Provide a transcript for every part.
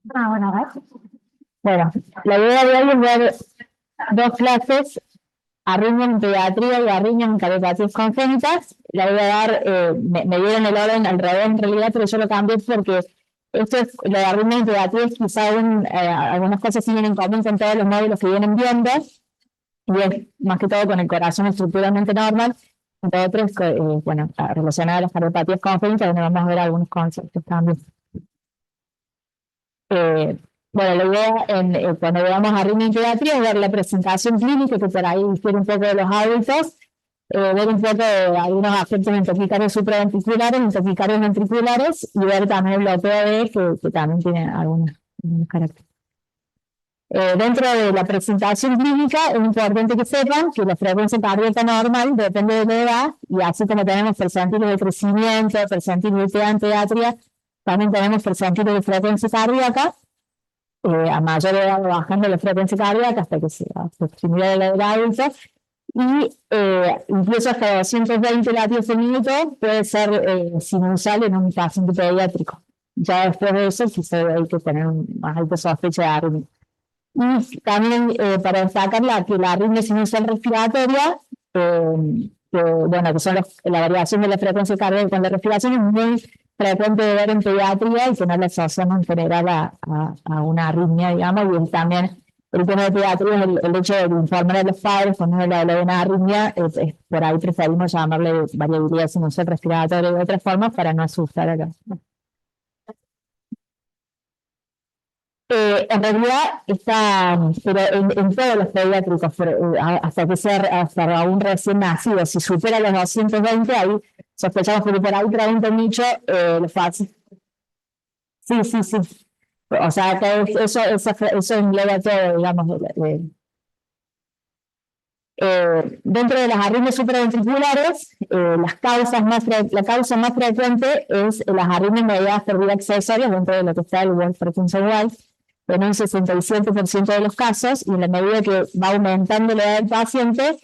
Bueno, a ver. Bueno, la idea de hoy es ver dos clases, arritmia en pediatría y arritmia en cardiopatías congénitas. La voy a dar, me dieron el orden al revés en realidad, pero yo lo cambié porque esto es, lo de arritmia en pediatría es quizá algunas cosas sí vienen en común con todos los módulos que vienen viendo, y es más que todo con el corazón estructuralmente normal, entre otros, bueno, relacionado a las cardiopatías congénitas, donde vamos a ver algunos conceptos también. Bueno, la idea cuando veamos arritmia en pediatría es ver la presentación clínica, que por ahí difiere un poco de los adultos, ver un poco de algunos aspectos en taquicarios supraventriculares, en taquicarios ventriculares, y ver también el bloqueo de que también tiene algunos características. Dentro de la presentación clínica es importante que sepan que la frecuencia cardíaca normal depende de la edad, y así como tenemos percentiles de crecimiento, percentiles de en pediatría, también tenemos percentiles de frecuencia cardíaca. A mayor edad bajando la frecuencia cardíaca hasta que se proximidad de la edad adulta, y incluso hasta 220 latidos por minuto puede ser sinusal en un paciente pediátrico. Ya después de eso quizá hay que tener más alta sospecha de arritmia. Y también para destacar que la arritmia sinusal respiratoria, bueno, que son la variación de la frecuencia cardíaca con la respiración, es muy frecuente de ver en pediatría y que no la asociamos en general a una arritmia, digamos, y también el tema de pediatría es el hecho de informar a los padres cuando uno le habla de una arritmia, por ahí preferimos llamarle variabilidad sinusal respiratoria de otra forma para no asustar a los. En realidad está, pero en todos los pediátricos, hasta aún recién nacidos, si supera los 220, ahí sospechamos que por ahí pregunta mucho los fáciles. Sí, sí, sí. O sea, que eso engloba todo, digamos. Dentro de las arritmias supraventriculares, la causa más frecuente es las arritmias mediadas por vía accesorias, dentro de lo que está el Wolf-Parkinson-White. en un 67% de los casos, y en la medida que va aumentando la edad del paciente,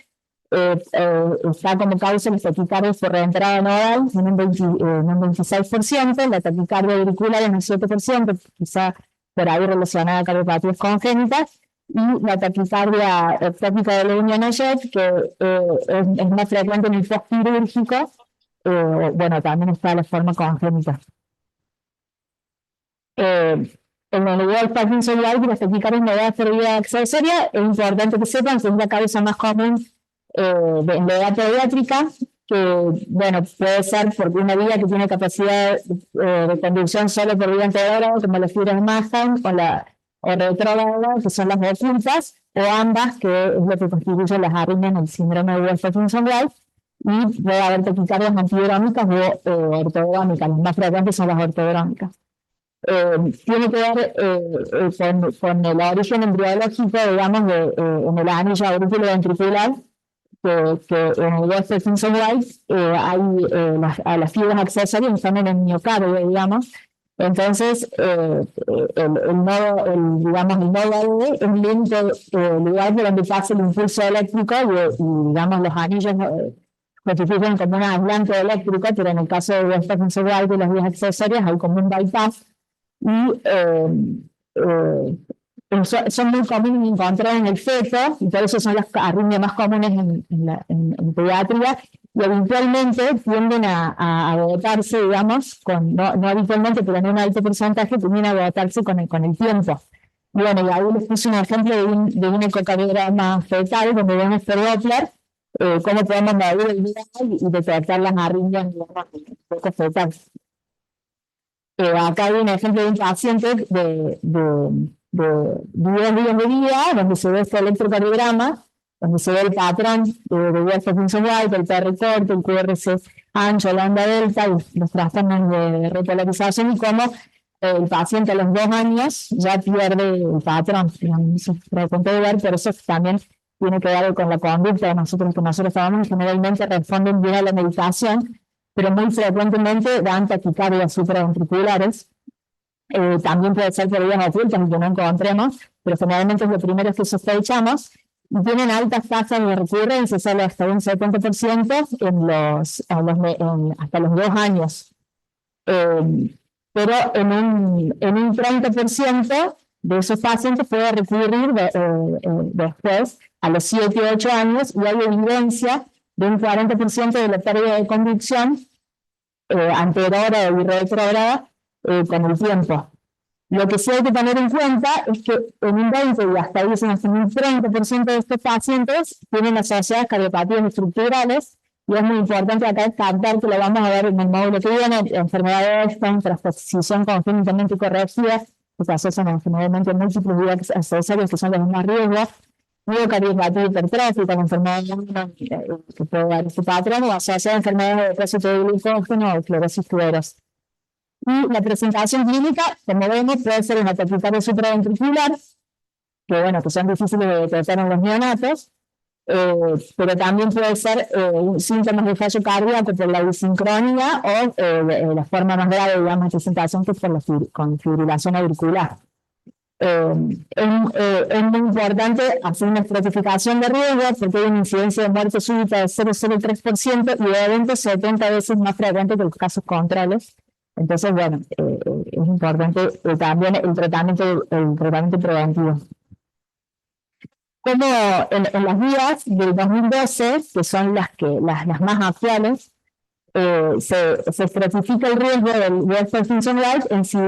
está como causa la taquicardia por reentrada nodal en un 26%, la taquicardia auricular en un 7%, quizá por ahí relacionada a cardiopatías congénitas, y la taquicardia ectópica de Leigh-Mallet, que es más frecuente en el postquirúrgico, bueno, también está la forma congénita. En el igual Parkinson-White y las taquicardias mediadas por vía accesoria, es importante que sepan que es la causa más común en la edad pediátrica, que bueno, puede ser porque una vía que tiene capacidad de conducción solo por vía anterograda, como las fibras Marfan o retrógrada, que son las ocultas, o ambas, que es lo que constituye las arritmias en el síndrome de Parkinson-White, y puede haber taquicardias antidrómicas o ortodrómicas. Las más frecuentes son las ortodrómicas. Tiene que ver con el origen embriológico, digamos, en el anillo auriculoventricular, que en el Parkinson-White hay las fibras accesorias están en el miocardio, digamos. Entonces, el nodo AD es el único lugar donde pasa el impulso eléctrico y digamos, los anillos constituyen como un aislante eléctrico, pero en el caso de Parkinson-White y las vías accesorias hay como un bypass, y son muy comunes encontrar en el feto, y por eso son las arritmias más comunes en pediatría, y habitualmente tienden a agotarse, digamos, no habitualmente, pero en un alto porcentaje, tienden a agotarse con el tiempo. Y bueno, y ahí les puse un ejemplo de un ecocardiograma fetal, donde vemos por Doppler, cómo podemos medir el día y detectar las arritmias, digamos, un poco fetales. Acá hay un ejemplo de un paciente de 10 días de vida, donde se ve este electrocardiograma, donde se ve el patrón de Parkinson-White, el PR corto, el QRS ancho, la onda delta, y los trastornos de repolarización, y cómo el paciente a los 2 años ya pierde el patrón. Eso es frecuente de ver, pero eso también tiene que ver con la conducta de nosotros, que nosotros trabajamos, generalmente responden bien a la medicación, pero muy frecuentemente dan taquicardias supraventriculares. También puede ser por vías ocultas que no encontremos, pero generalmente es lo primero que sospechamos. Y tienen altas tasas de recurrencia, solo hasta un 70% hasta los 2 años. Pero en un 30% de esos pacientes puede recurrir después a los 7 u 8 años, y hay evidencia de un 40% de la pérdida de conducción anterógrada y retrógrada con el tiempo. Lo que sí hay que tener en cuenta es que en un 20 y hasta dicen hasta un 30% de estos pacientes tienen asociadas cardiopatías estructurales, y es muy importante acá captar, que lo vamos a ver en el módulo que viene, enfermedad de Einstein, transposición congénitamente corregida, que se asocian generalmente a múltiples vías accesorias que son los más riesgos, miocardiopatía hipertrófica, la enfermedad que puede dar este patrón, o asociada a enfermedades de depósito de glucógeno o esclerosis tuberosa. Y la presentación clínica, como vemos, puede ser una taquicardia supraventricular, que son difíciles de detectar en los neonatos, pero también puede ser síntomas de fallo cardíaco por la disincronía, o la forma más grave, digamos, de presentación, que es con fibrilación auricular. Es muy importante hacer una estratificación de riesgo, porque hay una incidencia de muerte súbita de 0,03% y de eventos 70 veces más frecuente que los casos controles. Entonces, bueno, es importante también el tratamiento preventivo. Como en las guías del 2012, que son las más actuales, se estratifica el riesgo del Parkinson-White en si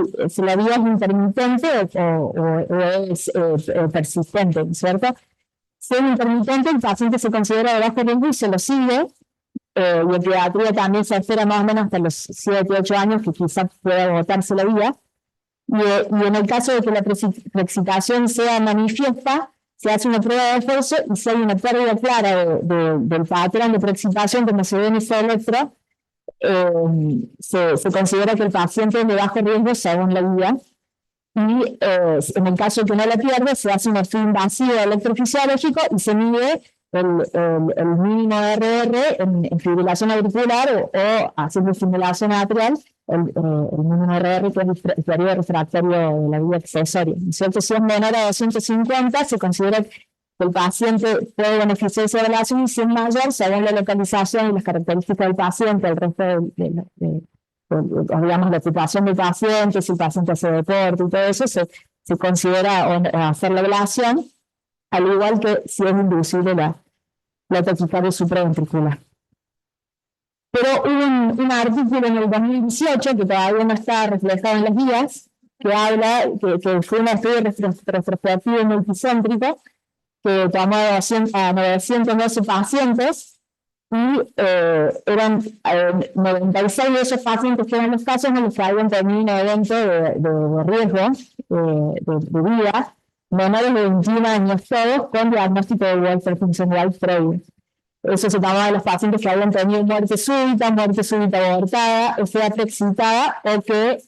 la vía es intermitente o es persistente, ¿cierto? Si es intermitente, el paciente se considera de bajo riesgo y se lo sigue, y en pediatría también se espera más o menos hasta los 7 u 8 años, que quizás pueda agotarse la vía. Y en el caso de que la preexcitación sea manifiesta, se hace una prueba de esfuerzo, y si hay una pérdida clara del patrón de preexcitación, como se ve en ese electro, se considera que el paciente es de bajo riesgo según la guía. Y en el caso de que no la pierde, se hace un estudio invasivo electrofisiológico y se mide el mínimo RR en fibrilación auricular o haciendo estimulación atrial, el mínimo RR, que es el periodo refractario de la vía accesoria, ¿no es cierto? Si es menor a 250, se considera que el paciente puede beneficiarse de la evaluación, y si es mayor, según la localización y las características del paciente, el resto digamos, la ocupación del paciente, si el paciente hace deporte y todo eso, se considera hacer la ablación, al igual que si es inducible la taquicardia supraventricular. Pero hubo un artículo en el 2018 que todavía no está reflejado en las guías, que habla, que fue un estudio retrospectivo multicéntrico, que tomó a 912 pacientes, y eran 96 de esos pacientes que eran los casos en los que habían tenido un evento de riesgo de vida, menores de 21 años todos, con diagnóstico de welfare funcional previo. Eso se tomaba de los pacientes que habían tenido muerte súbita abortada, FA excitada, o que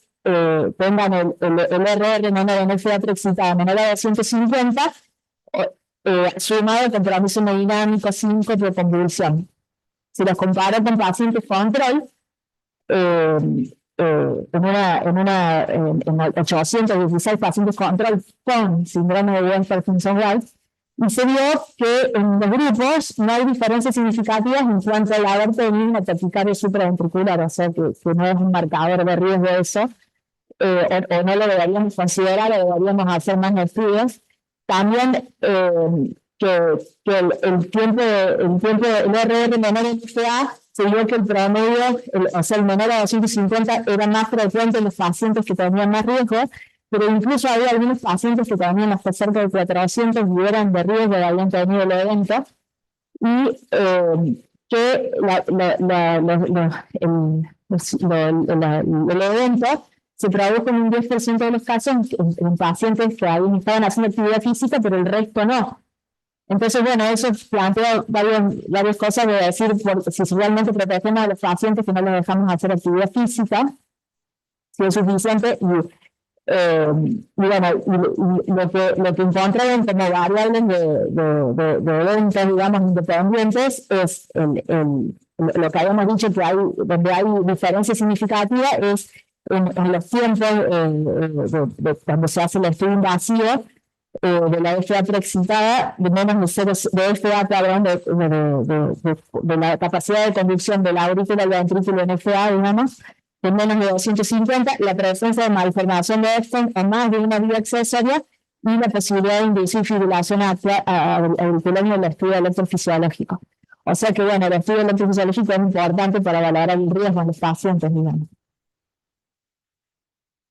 tengan el RR menor en FA excitada menor a 250, sumado al compromiso hemodinámico 5 por convulsión. Si los comparo con pacientes control, en 816 pacientes control con síndrome de Welfare-Parkinson-White, y se vio que en los grupos no hay diferencias significativas en cuanto al haber tenido una taquicardia supraventricular, o sea que no es un marcador de riesgo de eso, o no lo deberíamos considerar, o deberíamos hacer más estudios. También que el tiempo del RR menor en FA, se vio que el promedio, o sea, el menor a 250 era más frecuente en los pacientes que tenían más riesgo, pero incluso había algunos pacientes que tenían hasta cerca de 400 y eran de riesgo de habían tenido el evento, y que el evento se produjo en un 10% de los casos en pacientes que estaban haciendo actividad física, pero el resto no. Entonces, bueno, eso plantea varias cosas de decir, si realmente protegemos a los pacientes que no les dejamos hacer actividad física, si es suficiente, bueno, lo que encontraron como variables de eventos, digamos, independientes, es lo que habíamos dicho, que donde hay diferencia significativa es en los tiempos cuando se hace el estudio invasivo de la FA preexcitada, de menos de 0, de FA, perdón, de la capacidad de conducción de la aurícula al ventrículo en FA, digamos, de menos de 250, la presencia de malformación de Epstein en más de una vía accesoria, y la posibilidad de inducir fibrilación auricular en el estudio electrofisiológico. O sea que, bueno, el estudio electrofisiológico es importante para valorar el riesgo en los pacientes, digamos.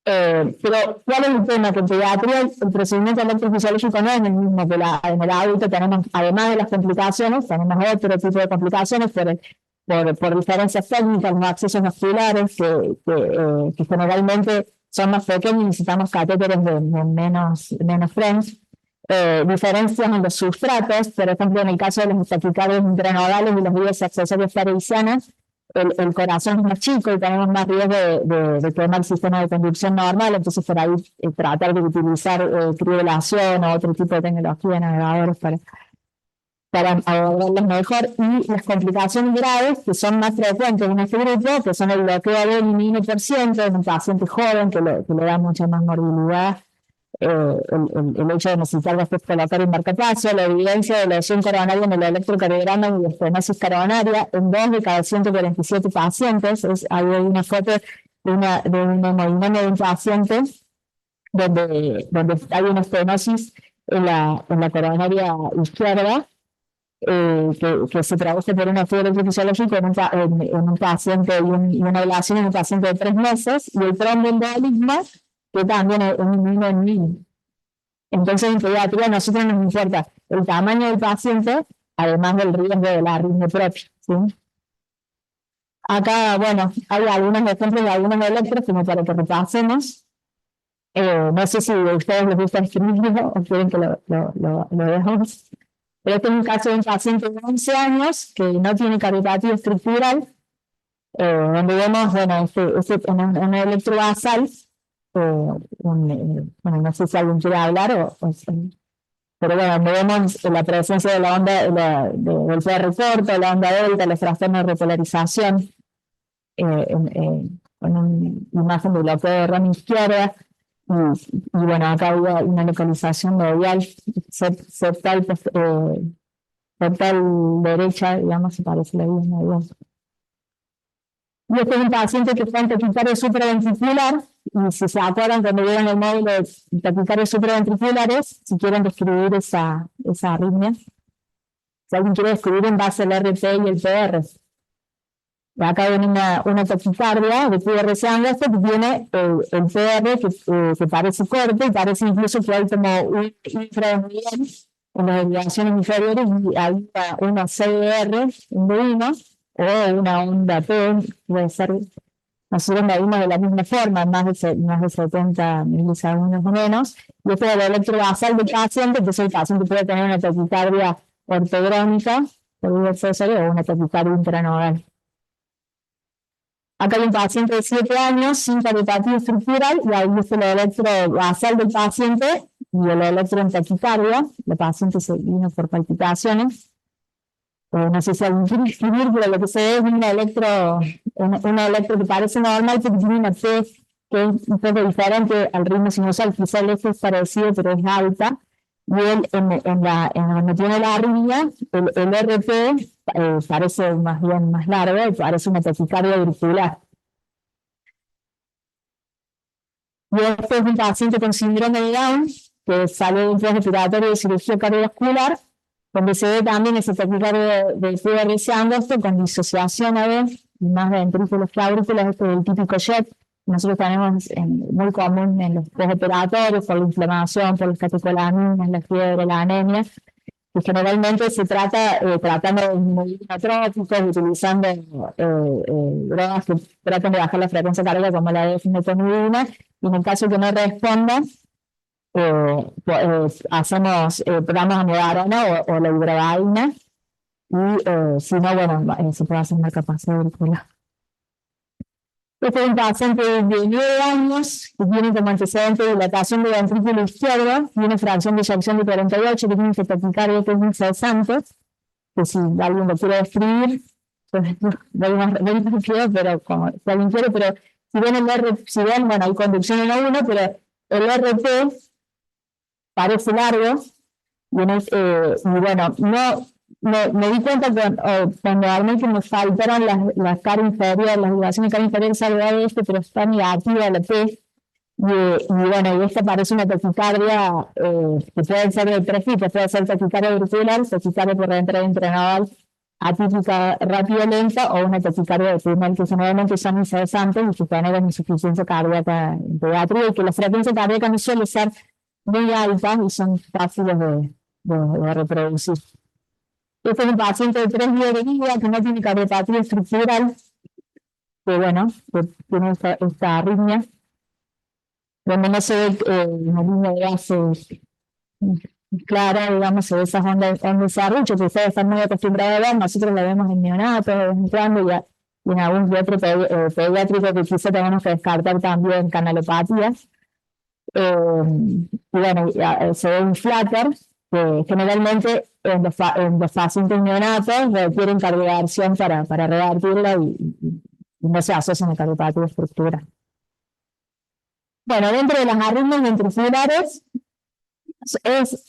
Pero, ¿cuál es el tema? Que en pediatría el procedimiento electrofisiológico no es el mismo que en el adulto. Tenemos, además de las complicaciones, tenemos otro tipo de complicaciones por diferencias técnicas, los accesos vasculares, que generalmente son más pequeños y necesitamos catéteres de menos French. Diferencias en los sustratos, por ejemplo, en el caso de los taquicardias intranodales y las vías accesorias parisianas, el corazón es más chico y tenemos más riesgo de quemar el sistema de conducción normal, entonces por ahí tratar de utilizar criolación o otro tipo de tecnología, navegadores para abordarlos mejor. Y las complicaciones graves, que son más frecuentes en este grupo, que son el bloqueo del 1% en un paciente joven, que le da mucha más morbilidad, el hecho de necesitar después colocar un marcapaso, la evidencia de lesión coronaria en el electrocardiograma y de estenosis coronaria en 2 de cada 147 pacientes. Hay una foto de una hemodinamia de un paciente donde hay una estenosis en la coronaria izquierda, que se traduce por una fiebre fisiológica en un paciente y una ablación en un paciente de 3 meses, y el tromboembolismo, que también es un niño en niño. Entonces, en pediatría a nosotros nos importa el tamaño del paciente, además del riesgo de la arritmia propia, ¿sí? Acá, bueno, hay algunos ejemplos de algunos electros como para que repasemos. No sé si a ustedes les gusta escribirlo o quieren que lo veamos. Pero este es un caso de un paciente de 11 años que no tiene cardiopatía estructural, donde vemos, bueno, un electrobasal. Bueno, no sé si alguien quiere hablar, pero bueno, vemos la presencia de la onda del PR corto, la onda delta, los trastornos de repolarización con una imagen de bloqueo de rama izquierda, y bueno, acá había una localización medial, septal, septal derecha, digamos, se parece la vía medial. Y este es un paciente que está en taquicardia supraventricular, y si se acuerdan cuando vieron el módulo de taquicardias supraventriculares, si quieren describir esa arritmia, si alguien quiere describir en base al RT y el PR. Acá viene una taquicardia de QRS angosto que tiene el PR que parece corto y parece incluso que hay como un infranivel en las derivaciones inferiores y hay una CDR, un bovino, o una onda P, puede ser, nosotros medimos de la misma forma, más de 70 milisegundos o menos, y este es el electrobasal del paciente, entonces el paciente puede tener una taquicardia ortogrónica, o una taquicardia intranodal. Acá hay un paciente de 7 años sin cardiopatía estructural y ahí dice el electrobasal del paciente y el electro en taquicardia. El paciente se vino por palpitaciones. No sé si alguien quiere escribir, pero lo que se ve es un electro que parece normal, pero tiene una T que es un poco diferente al ritmo sinusal. Quizá el F es parecido, pero es alta. Y él, donde tiene la arritmia, el RP parece más bien más largo, parece una taquicardia auricular. Y este es un paciente con síndrome de Down, que sale de un respiratorio de cirugía cardiovascular, donde se ve también esa taquicardia de QRS angosto con disociación a ver, y más ventrículos que aurículas, este es el típico jet. Nosotros tenemos muy común en los postoperatorios por la inflamación, por las catecolaminas, la fiebre, la anemia, que generalmente se trata tratando de disminuir tróficos, utilizando drogas que tratan de bajar la frecuencia cardíaca como la desmetonidina, y en el caso que no responda, hacemos programas de modarona o la hidrobaína, y si no, bueno, se puede hacer una capacidad auricular. Este es un paciente de 9 años que tiene como antecedente dilatación de ventrículo izquierdo, tiene fracción de eyección de 48, que tiene taquicardia que es incesante, que si alguien lo quiere describir, pues no quiero, pero como si alguien quiere, pero si ven, bueno, hay conducción en uno, pero el RT parece largo, y bueno, me di cuenta cuando realmente me faltaron las caras inferiores, las derivaciones de cara inferior salvo de pero está negativa la P, y bueno, y esta parece una taquicardia que puede ser de tres tipos, puede ser taquicardia auricular, taquicardia por entrada intranodal, atípica rápida lenta, o una taquicardia de pulmón, que generalmente son incesantes y que generan insuficiencia cardíaca en pediatría, y que la frecuencia cardíaca no suele ser muy alta y son fáciles de reproducir. Este es un paciente de 3 días de vida que no tiene cardiopatía estructural, que bueno, que tiene esta arritmia, donde no se ve una línea de base clara, digamos, se ve esas ondas de serrucho que ustedes están muy acostumbrados a ver, nosotros la vemos en neonatos de vez en cuando, y en algún otro pediátrico que quizá tenemos que descartar también canalopatías. Y bueno, se ve un flatter, que generalmente en los pacientes neonatos requieren cardioversión para revertirla y no se asocian a cardiopatía estructural. Bueno, dentro de las arritmias ventriculares,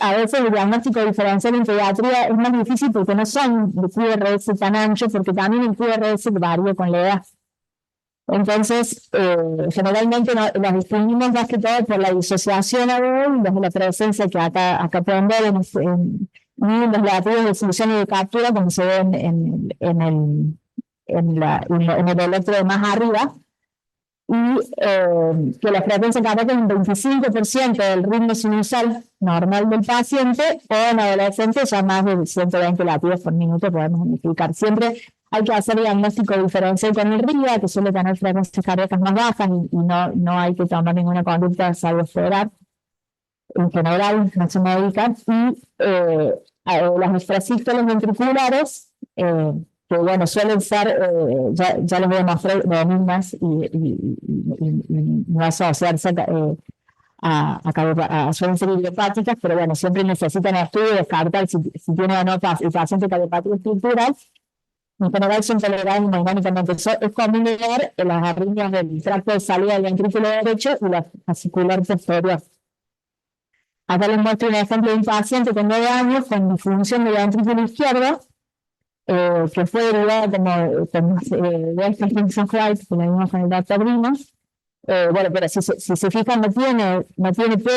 a veces el diagnóstico diferencial en pediatría es más difícil porque no son de QRS tan anchos, porque también el QRS varía con la edad. Entonces, generalmente las distinguimos más que todo por la disociación a ver, desde la presencia que acá pueden ver en los latidos de solución y de captura, como se ve en el electro de más arriba, y que la frecuencia cardíaca es un 25% del ritmo sinusal normal del paciente, o en adolescentes ya más de 120 latidos por minuto podemos identificar. Siempre hay que hacer diagnóstico diferencial con el RIA, que suele tener frecuencias cardíacas más bajas, y no hay que tomar ninguna conducta salvo esperar. En general no se medican, y las extrasístoles ventriculares, que bueno, suelen ser, ya les voy a mostrar benignas y no asociarse suelen ser idiopáticas, pero bueno, siempre necesitan estudio y descartar si tiene o no el paciente cardiopatía estructural. en general son toleradas hemodinámicamente. Es común ver las arritmias del tracto de salida del ventrículo derecho y la fascicular posterior. Acá les muestro un ejemplo de un paciente con 9 años con disfunción del ventrículo izquierdo, que fue derivada como de esta Hanson White, que la vimos con el doctor Brino. Bueno, pero si se fijan, no tiene P,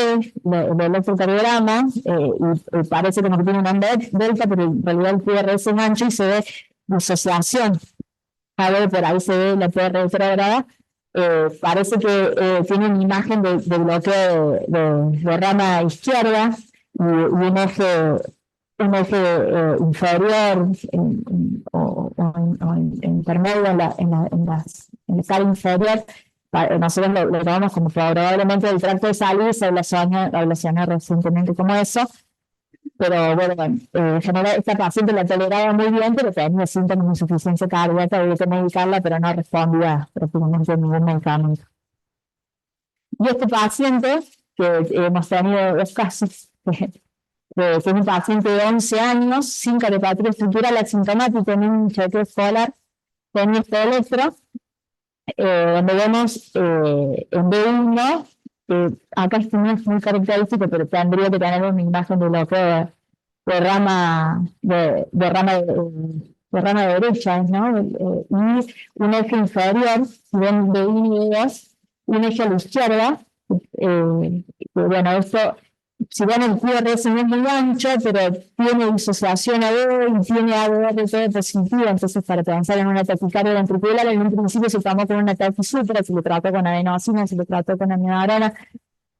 el electrocardiograma, y parece como que tiene una delta, pero en realidad el PRS es ancho y se ve disociación. A ver, por ahí se ve la PR retrógrada. Parece que tiene una imagen de bloqueo de rama izquierda y un eje inferior o intermedio en la cara inferior. Nosotros lo tomamos como probablemente del tracto de salida y se ablacionó recientemente como eso. Pero bueno, en general esta paciente la toleraba muy bien, pero tenía síntomas de insuficiencia cardíaca, había que medicarla, pero no respondía prácticamente a ningún medicamento. Y este paciente, que hemos tenido 2 casos, que es un paciente de 11 años, sin cardiopatía estructural asintomática en un chequeo escolar, con este electro, donde vemos en B1, acá esto no es muy característico, pero tendría que tener una imagen de bloqueo de rama derecha, ¿no? Y un eje inferior, si ven B1 y B2, un eje a la izquierda. Bueno, esto, si ven el QRS no es muy ancho, pero tiene disociación AV y tiene AVR todo positivo, entonces para pensar en una taquicardia ventricular, en un principio se tomó con una taquisupra, se le trató con adenosina, se le trató con amiodarona,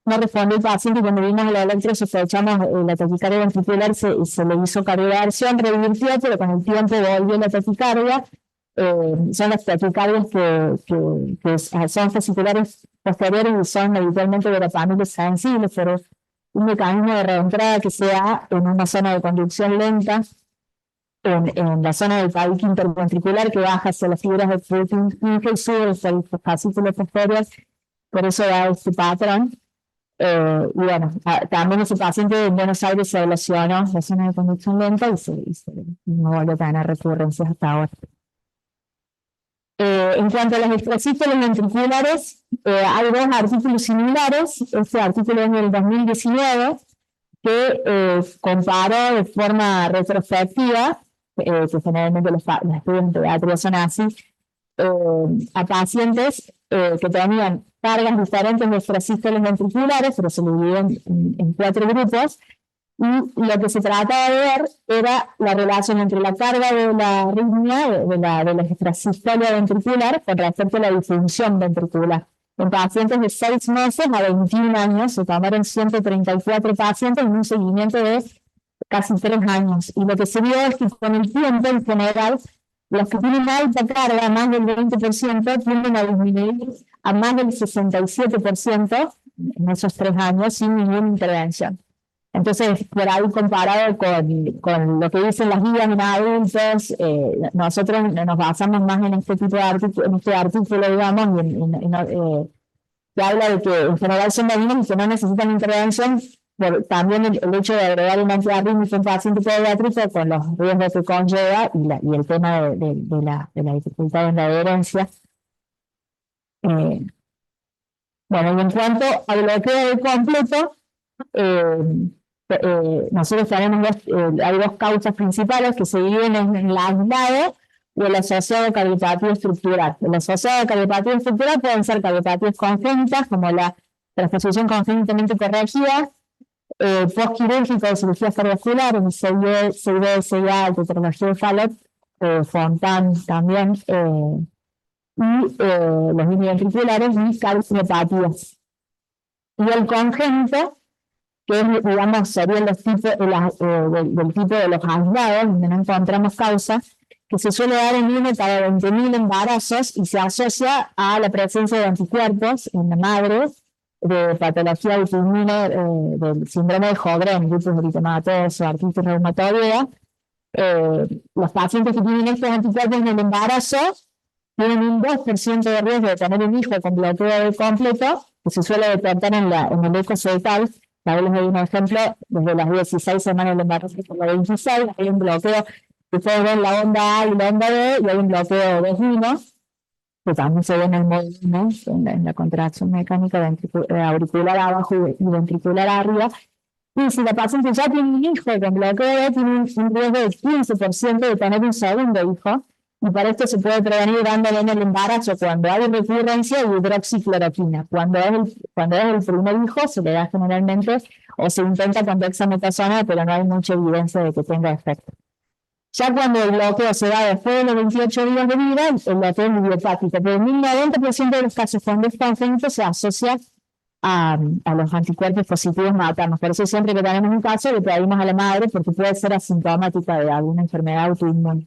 no respondió el paciente y cuando vimos el electro sospechamos la taquicardia ventricular, se le hizo cardioversión, revirtió, pero con el tiempo volvió la taquicardia. Son las taquicardias que son fasciculares posteriores y son habitualmente verapamiles sensibles, pero un mecanismo de reentrada que se da en una zona de conducción lenta, en la zona del tabique interventricular que baja hacia las fibras del Purkinje y sube hacia los fascículos posteriores, por eso da este patrón. Y bueno, también ese paciente en Buenos Aires se ablacionó la zona de conducción lenta y no volvió a tener recurrencias hasta ahora. En cuanto a las extrasístoles ventriculares, hay 2 artículos similares. Este artículo es del 2019 que comparó de forma retrospectiva, que generalmente los estudios de pediatría son así, a pacientes que tenían cargas diferentes de extrasístoles ventriculares, pero se dividían en 4 grupos. Y lo que se trataba de ver era la relación entre la carga de la arritmia, de la extrasistolia ventricular, con respecto a la disfunción ventricular. En pacientes de 6 meses a 21 años, se tomaron 134 pacientes en un seguimiento de casi 3 años. Y lo que se vio es que con el tiempo, en general, los que tienen alta carga, más del 20%, tienden a disminuir a más del 67% en esos 3 años sin ninguna intervención. Entonces, por ahí comparado con lo que dicen las guías en adultos, nosotros nos basamos más en este tipo de artículo, digamos, que habla de que en general son benignos y que no necesitan intervención, también el hecho de agregar un antiarrítmico en un paciente pediátrico con los riesgos que conlleva y el tema de la dificultad en la adherencia. Bueno, y en cuanto al bloqueo de completo, nosotros tenemos hay 2 causas principales que se dividen en el aislado o el asociado de cardiopatía estructural. El asociado de cardiopatía estructural pueden ser cardiopatías congénitas, como la transposición congénitamente corregida, postquirúrgica de cirugías cardiovasculares, CID, CIA, tetralogía de Fallot, Fontan también, y los miniventriculares y cardiopatías. Y el congénito, que es, digamos, serían los tipos del tipo de los aislados, donde no encontramos causa, que se suele dar en 1 cada 20.000 embarazos y se asocia a la presencia de anticuerpos en la madre, de patología autoinmune, del síndrome de Sjögren, lupus eritematoso, artritis reumatoidea. Los pacientes que tienen estos anticuerpos en el embarazo tienen un 2% de riesgo de tener un hijo con bloqueo de completo, que se suele detectar en el eco fetal. Tal vez les doy un ejemplo, desde las 16 semanas del embarazo hasta las 26, hay un bloqueo Ustedes ven la onda A y la onda B y hay un bloqueo de ginos, que también se ve en el módulo, en la contracción mecánica auricular abajo y ventricular arriba. Y si la paciente ya tiene un hijo con bloqueo B, tiene un riesgo del 15% de tener un segundo hijo. Y para esto se puede prevenir dándole en el embarazo cuando hay recurrencia de hidroxicloroquina. Cuando es el primer hijo se le da generalmente o se intenta con dexametasona, pero no hay mucha evidencia de que tenga efecto. Ya cuando el bloqueo se da después de los 28 días de vida, el bloqueo es idiopático, pero en el 90% de los casos cuando es congénito se asocia a los anticuerpos positivos maternos. Por eso siempre que tenemos un caso le pedimos a la madre porque puede ser asintomática de alguna enfermedad autoinmune.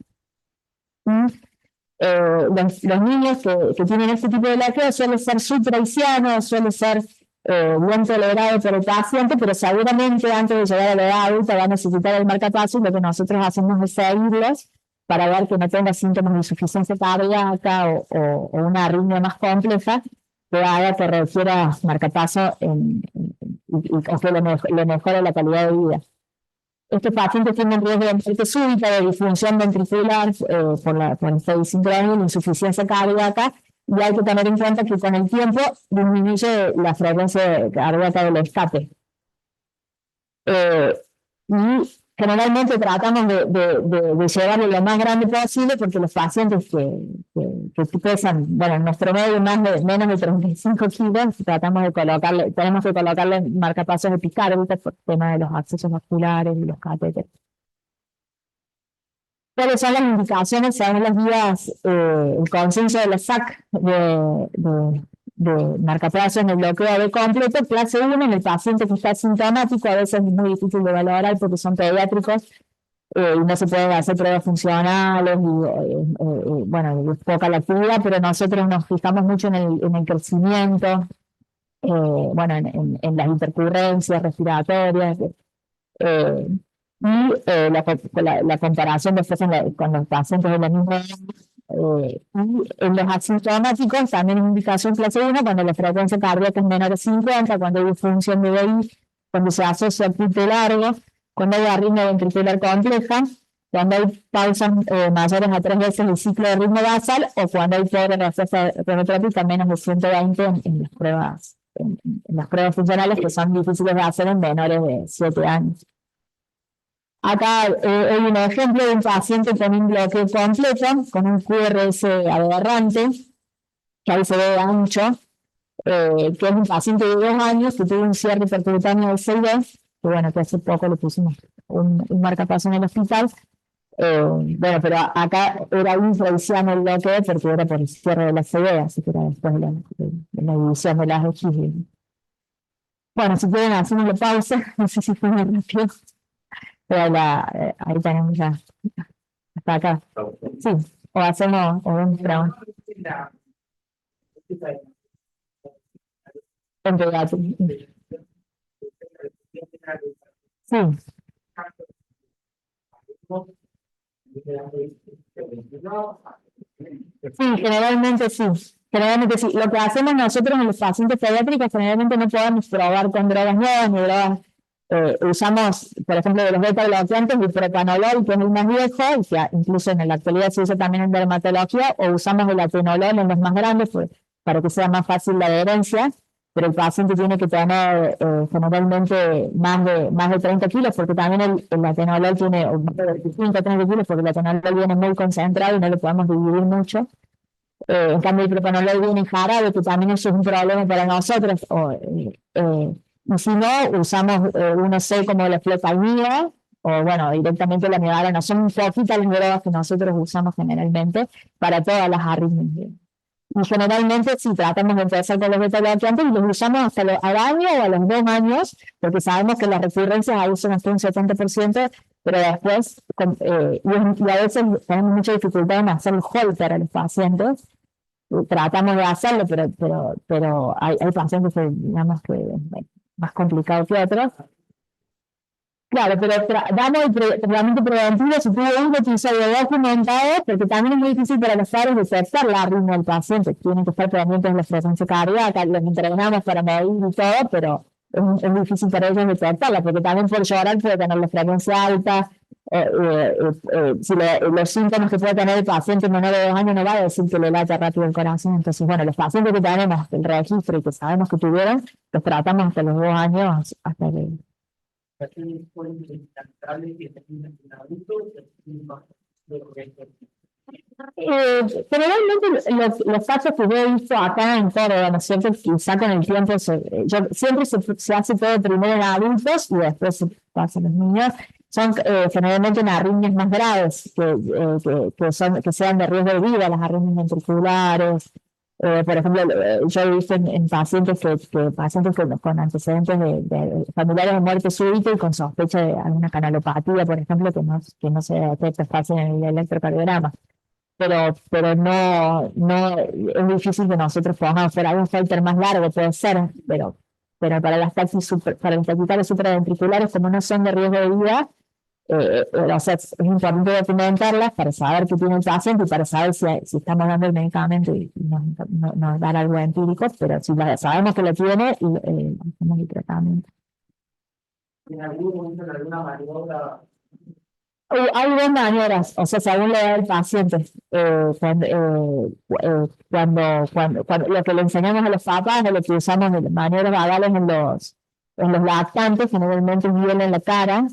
Los niños que tienen este tipo de bloqueo suelen ser supraicianos, suelen ser bien tolerados por el paciente, pero seguramente antes de llegar a la edad adulta va a necesitar el marcapasos y lo que nosotros hacemos es seguirlos para ver que no tenga síntomas de insuficiencia cardíaca o una arritmia más compleja que haga que requiera marcapasos o que le mejore la calidad de vida. Estos pacientes tienen riesgo de muerte súbita, de disfunción ventricular por esta disincronía y la insuficiencia cardíaca, y hay que tener en cuenta que con el tiempo disminuye la frecuencia cardíaca del escape. Y generalmente tratamos de llevarlo lo más grande posible porque los pacientes que pesan, bueno, en nuestro medio menos de 35 kilos, tenemos que colocarle marcapasos epicáricos por el tema de los accesos vasculares y los catéteres. ¿Cuáles son las indicaciones según las guías, el consenso de la SAC de marcapasos en el bloqueo B completo? Clase 1, en el paciente que está sintomático, a veces es muy difícil de valorar porque son pediátricos y no se pueden hacer pruebas funcionales y bueno, es poca la actividad, pero nosotros nos fijamos mucho en el crecimiento, bueno, en las intercurrencias respiratorias, y la comparación después con los pacientes de la misma edad. Y en los asintomáticos también es indicación clase 1 cuando la frecuencia cardíaca es menor de 50, cuando hay disfunción de BI, cuando se asocia a punto largo, cuando hay arritmia ventricular compleja, cuando hay pausas mayores a 3 veces el ciclo de ritmo basal o cuando hay pobre respuesta renotrópica menos de 120 en las pruebas funcionales que son difíciles de hacer en menores de 7 años. Acá hay un ejemplo de un paciente con un bloqueo completo, con un QRS aberrante, que ahí se ve ancho, que es un paciente de 2 años que tuvo un cierre percutáneo del 6D, que bueno, que hace poco le pusimos un marcapaso en el hospital. Bueno, pero acá era infrahiciano el bloqueo porque era por el cierre de la CD, así que era después de la división de las X. Bueno, si quieren hacemos la pausa, no sé si fue muy rápido. Pero ahí tenemos ya, hasta acá. Sí, o hacemos, o vemos preguntas. En pediatría. Sí. Sí, generalmente sí. Generalmente sí. Lo que hacemos nosotros en los pacientes pediátricos, generalmente no podemos probar con drogas nuevas ni drogas. Usamos, por ejemplo, de los beta-bloqueantes, el propanolol, que es el más viejo, y que incluso en la actualidad se usa también en dermatología, o usamos el atenolol en los más grandes para que sea más fácil la adherencia, pero el paciente tiene que tener generalmente más de 30 kilos, porque también el atenolol tiene 25 a 30 kilos, porque el atenolol viene muy concentrado y no lo podemos dividir mucho. En cambio, el propanolol viene en jarabe, que también eso es un problema para nosotros. Y si no, usamos uno C como la flecainida, o bueno, directamente la medarona. Son poquitas las drogas que nosotros usamos generalmente para todas las arritmias. Y generalmente sí tratamos de empezar con los beta-bloqueantes y los usamos hasta al año o a los 2 años, porque sabemos que las recurrencias ahí son hasta un 70%, pero después, y a veces tenemos mucha dificultad en hacer el holter a los pacientes. Tratamos de hacerlo, pero hay pacientes que, digamos que más complicados que otros. Claro, pero damos el tratamiento preventivo si tuvo un episodio documentado, porque también es muy difícil para los padres detectar la arritmia del paciente. Tienen que estar pendientes de la frecuencia cardíaca, los entrenamos para medir y todo, pero es difícil para ellos detectarla, porque también por llorar puede tener la frecuencia alta, Si los síntomas que puede tener el paciente menor de 2 años no va a decir que le late rápido el corazón. Entonces, bueno, los pacientes que tenemos el registro y que sabemos que tuvieron, los tratamos hasta los 2 años, hasta que... Generalmente los casos que yo he visto acá en Córdoba, ¿no es cierto? Quizá con el tiempo, siempre se hace todo primero en adultos y después se pasa a los niños. Son generalmente en arritmias más graves, que sean de riesgo de vida, las arritmias ventriculares. Por ejemplo, yo he visto en pacientes pacientes con antecedentes de familiares de muerte súbita y con sospecha de alguna canalopatía, por ejemplo, que no se detecta fácil en el electrocardiograma. Pero no es difícil que nosotros podamos hacer algún filter más largo, puede ser, pero para para los taquicarios supraventriculares, como no son de riesgo de vida, o sea, es importante documentarlas para saber qué tiene el paciente y para saber si estamos dando el medicamento y nos dar algo empírico, pero si sabemos que lo tiene, hacemos el tratamiento. ¿En algún momento, en alguna maniobra? Hay dos maneras, o sea, según la edad del paciente. Cuando lo que le enseñamos a los papás es lo que usamos de maniobras bagales en los lactantes, generalmente es hielo en la cara,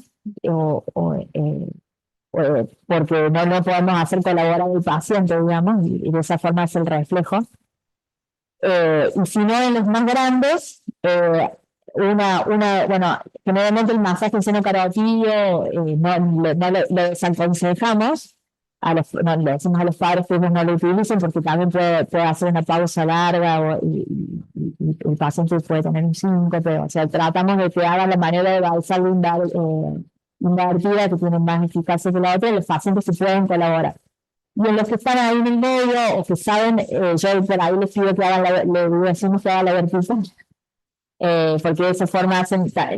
porque no podemos hacer colaborar el paciente, digamos, y de esa forma es el reflejo. Y si no, en los más grandes, bueno, generalmente el masaje en seno carotídeo no lo desaconsejamos, le decimos a los padres que ellos no lo utilicen porque también puede hacer una pausa larga y el paciente puede tener un síncope, o sea, tratamos de que hagan la manera de valsar invertida que tiene más eficacia que la otra y los pacientes se pueden colaborar. Y en los que están ahí en el medio o que saben, yo por ahí les pido que decimos que hagan la vertical. Porque de esa forma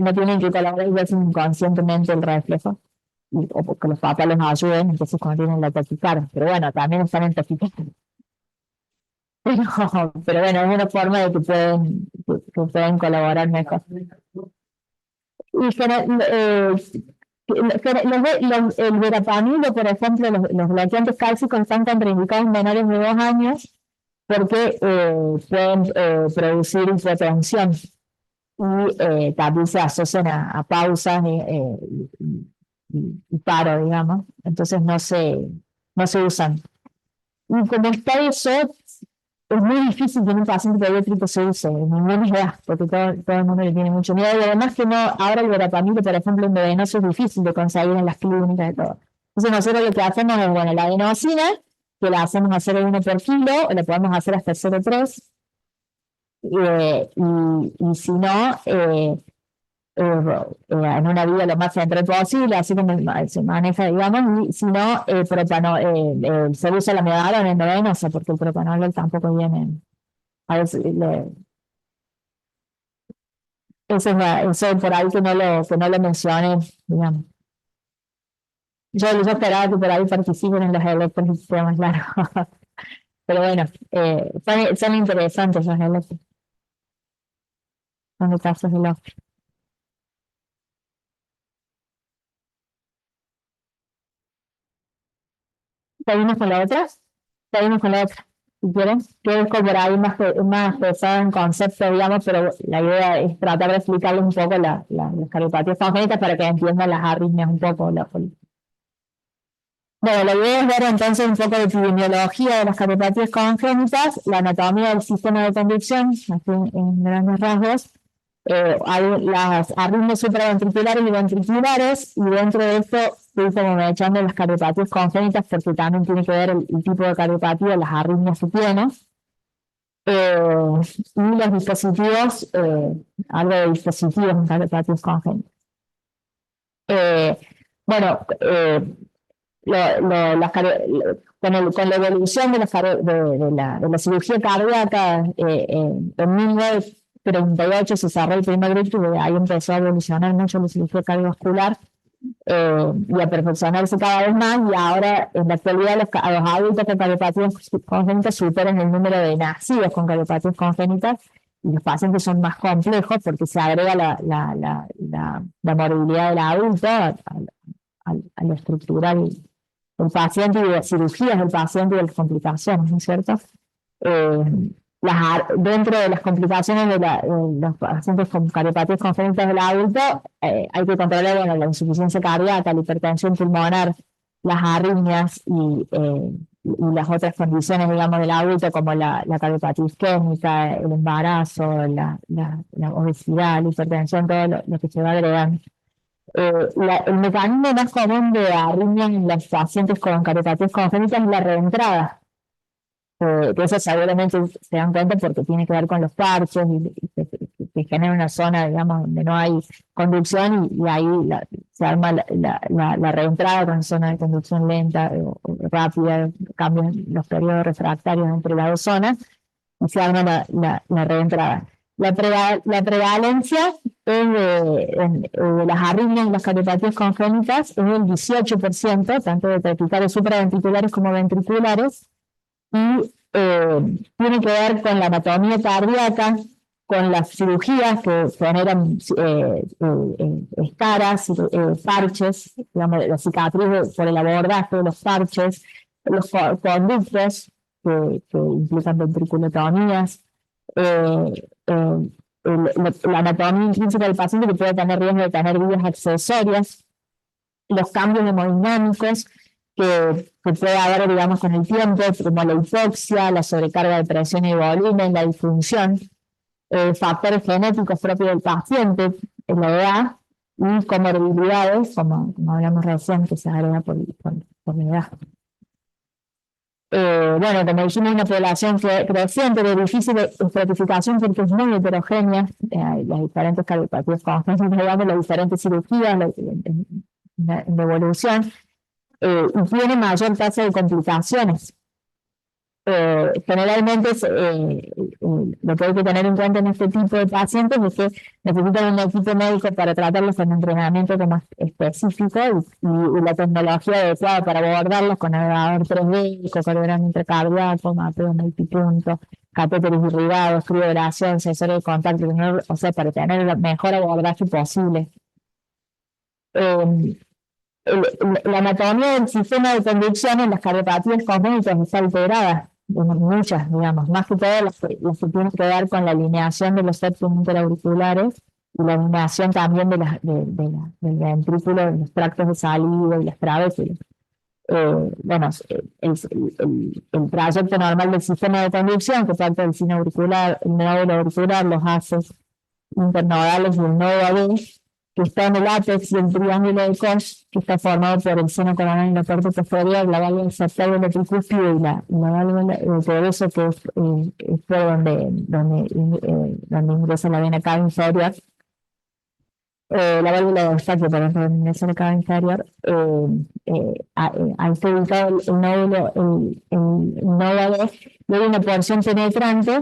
no tienen que colaborar y hacen inconscientemente el reflejo, o porque los papás los ayuden, entonces cuando tienen la taquicardia. Pero bueno, también están en taquicardia. Pero bueno, es una forma de que pueden colaborar mejor. Y el verapamil, por ejemplo, los bloqueantes cálcicos están contraindicados en menores de 2 años porque pueden producir hipotensión y también se asocian a pausas y paro, digamos. Entonces no se usan. Y como está eso, es muy difícil que un paciente pediátrico se use en ninguna edad, porque todo el mundo le tiene mucho miedo. Y además que no, ahora el verapamil, por ejemplo, en venoso es difícil de conseguir en las clínicas y todo. Entonces nosotros lo que hacemos es, bueno, la adenosina, que la hacemos a 0,1 por kilo, o la podemos hacer hasta 0,3, y si no, en una vida lo más central posible, así como se maneja, digamos, y si no, se usa la medalla en endovenosa, porque el propanolol tampoco viene. A veces, eso por ahí que no lo mencioné, digamos. Yo esperaba que por ahí participen en los electros y más largos. Pero bueno, son interesantes los electros. Son de casos de los... ¿Seguimos con la otra? Seguimos con la otra, si quieren. Que es como por ahí más pesado en concepto, digamos, pero la idea es tratar de explicarles un poco las cardiopatías congénitas para que entiendan las arritmias un poco. Bueno, la idea es ver entonces un poco de epidemiología de las cardiopatías congénitas, la anatomía del sistema de conducción, así en grandes rasgos. Hay las arritmias supraventriculares y ventriculares, y dentro de esto estoy como echando las cardiopatías congénitas porque también tiene que ver el tipo de cardiopatía, las arritmias que tiene. Y los dispositivos, algo de dispositivos en cardiopatías congénitas. Bueno, con la evolución de la cirugía cardíaca, en 1938 se cerró el primer grupo y ahí empezó a evolucionar mucho la cirugía cardiovascular y a perfeccionarse cada vez más, y ahora en la actualidad los adultos con cardiopatías congénitas superan el número de nacidos con cardiopatías congénitas y los pacientes son más complejos porque se agrega la morbilidad del adulto a lo estructural del paciente y de las cirugías del paciente y de las complicaciones, ¿no es cierto? Dentro de las complicaciones de los pacientes con cardiopatías congénitas del adulto, hay que controlar, bueno, la insuficiencia cardíaca, la hipertensión pulmonar, las arritmias y las otras condiciones, digamos, del adulto, como la cardiopatía isquémica, el embarazo, la obesidad, la hipertensión, todo lo que se va agregando. El mecanismo más común de arritmia en los pacientes con cardiopatías congénitas es la reentrada. Que eso seguramente se dan cuenta porque tiene que ver con los parches y que genera una zona, digamos, donde no hay conducción y ahí se arma la reentrada con zona de conducción lenta o rápida, cambian los periodos refractarios entre las dos zonas y se arma la reentrada. La prevalencia de las arritmias y las cardiopatías congénitas es del 18%, tanto de taquicardias supraventriculares como ventriculares, y tiene que ver con la anatomía cardíaca, con las cirugías que generan escaras, parches, digamos, la cicatriz por el abordaje de los parches, los conductos que implican ventriculotomías, la anatomía intrínseca del paciente que puede tener riesgo de tener vías accesorias, los cambios hemodinámicos que puede haber, digamos, con el tiempo, como la hipoxia, la sobrecarga de presión y volumen, la disfunción, factores genéticos propios del paciente, la edad y comorbilidades, como hablamos recién, que se agrega por la edad. Bueno, como dijimos, una población creciente de difícil estratificación porque es muy heterogénea, las diferentes cardiopatías congénitas, digamos, las diferentes cirugías, la evolución, y tiene mayor tasa de complicaciones. Generalmente lo que hay que tener en cuenta en este tipo de pacientes es que necesitan un equipo médico para tratarlos con entrenamiento como específico y la tecnología adecuada para abordarlos con navegador 3D, ecocardiograma intracardíaco, mapeo multipunto, catéteres irrigados, criogelación, sensor de contacto, o sea, para tener el mejor abordaje posible. La anatomía del sistema de conducción en las cardiopatías congénitas está alterada, muchas, digamos, más que todo las que tienen que ver con la alineación de los septos interauriculares y la alineación también del ventrículo, de los tractos de salida y las trabéculas. Bueno, el trayecto normal del sistema de conducción, que parte del sino auricular, el nódulo auricular, los haces internodales y el nodo B, que está en el ápex del triángulo de Koch, que está formado por el seno coronario y la parte posterior, la válvula septal de la tricúspide y la válvula por eso que es por donde ingresa la vena cava inferior, la válvula de Eustaquio, por ejemplo, donde ingresa la cava inferior, ahí está ubicado el nódulo y hay una porción penetrante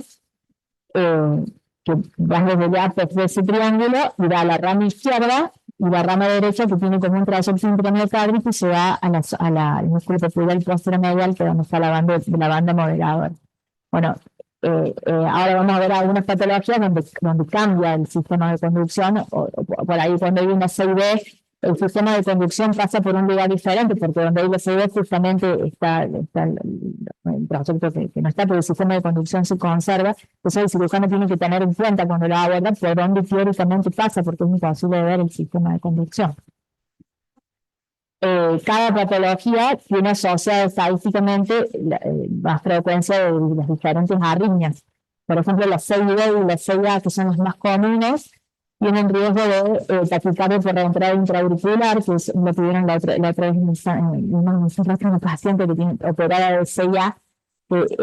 que va desde el ápex de ese triángulo y va a la rama izquierda y la rama derecha que tiene como un trayecto intramiocárdico y se va al músculo peculiar posteromedial, que es donde está la banda moderadora. Bueno, ahora vamos a ver algunas patologías donde cambia el sistema de conducción, o por ahí cuando hay una CIB, el sistema de conducción pasa por un lugar diferente, porque donde hay la CIB justamente está el trayecto que no está, pero el sistema de conducción se conserva. Entonces el cirujano tiene que tener en cuenta cuando lo aborda por dónde teóricamente pasa, porque es imposible ver el sistema de conducción. Cada patología tiene asociada estadísticamente más frecuencia de las diferentes arritmias. Por ejemplo, la CIB y la CIA, que son las más comunes, tienen riesgo de taquicardia por reentrada intraauricular, que lo tuvieron la otra vez una paciente que tiene operada de CIA, que es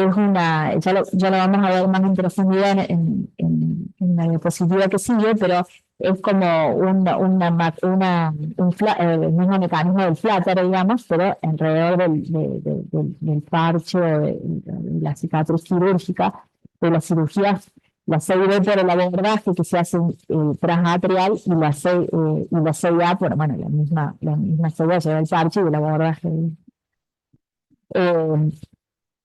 ya lo vamos a ver más en profundidad en la diapositiva que sigue, pero es como el mismo mecanismo del flutter, digamos, pero alrededor del parche o de la cicatriz quirúrgica, de las cirugías. La CIB por el abordaje que se hace transatrial y la CIA por, bueno, la misma CIA lleva el parche y el abordaje.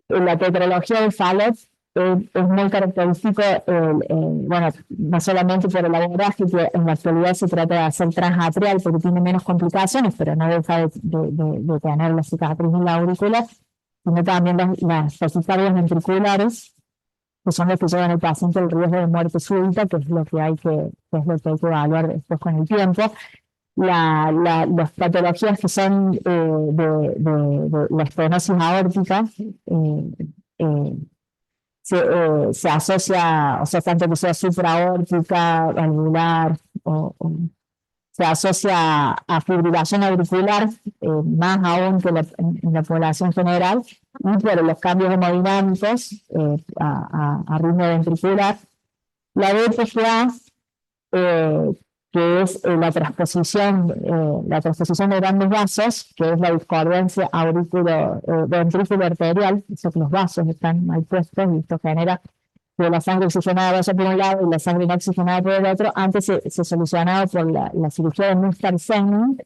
La tetralogía de Fallot es muy característico, bueno, no solamente por el abordaje, que en la actualidad se trata de hacer transatrial porque tiene menos complicaciones, pero no deja de tener la cicatriz en la aurícula, sino también las taquicardias ventriculares, que son los que llevan al paciente el riesgo de muerte súbita, que es lo que que es lo que hay que evaluar después con el tiempo. Las patologías que son de la estenosis aórtica, se asocia, o sea, tanto que sea supraórtica, valvular, se asocia a fibrilación auricular, más aún que en la población general, y por los cambios hemodinámicos a ritmo ventricular. La BPGA, que es la transposición de grandes vasos, que es la discordancia ventrículo-arterial, eso que los vasos están mal puestos y esto genera que la sangre oxigenada vaya por un lado y la sangre no oxigenada por el otro. Antes se solucionaba por la cirugía de Munster-Senning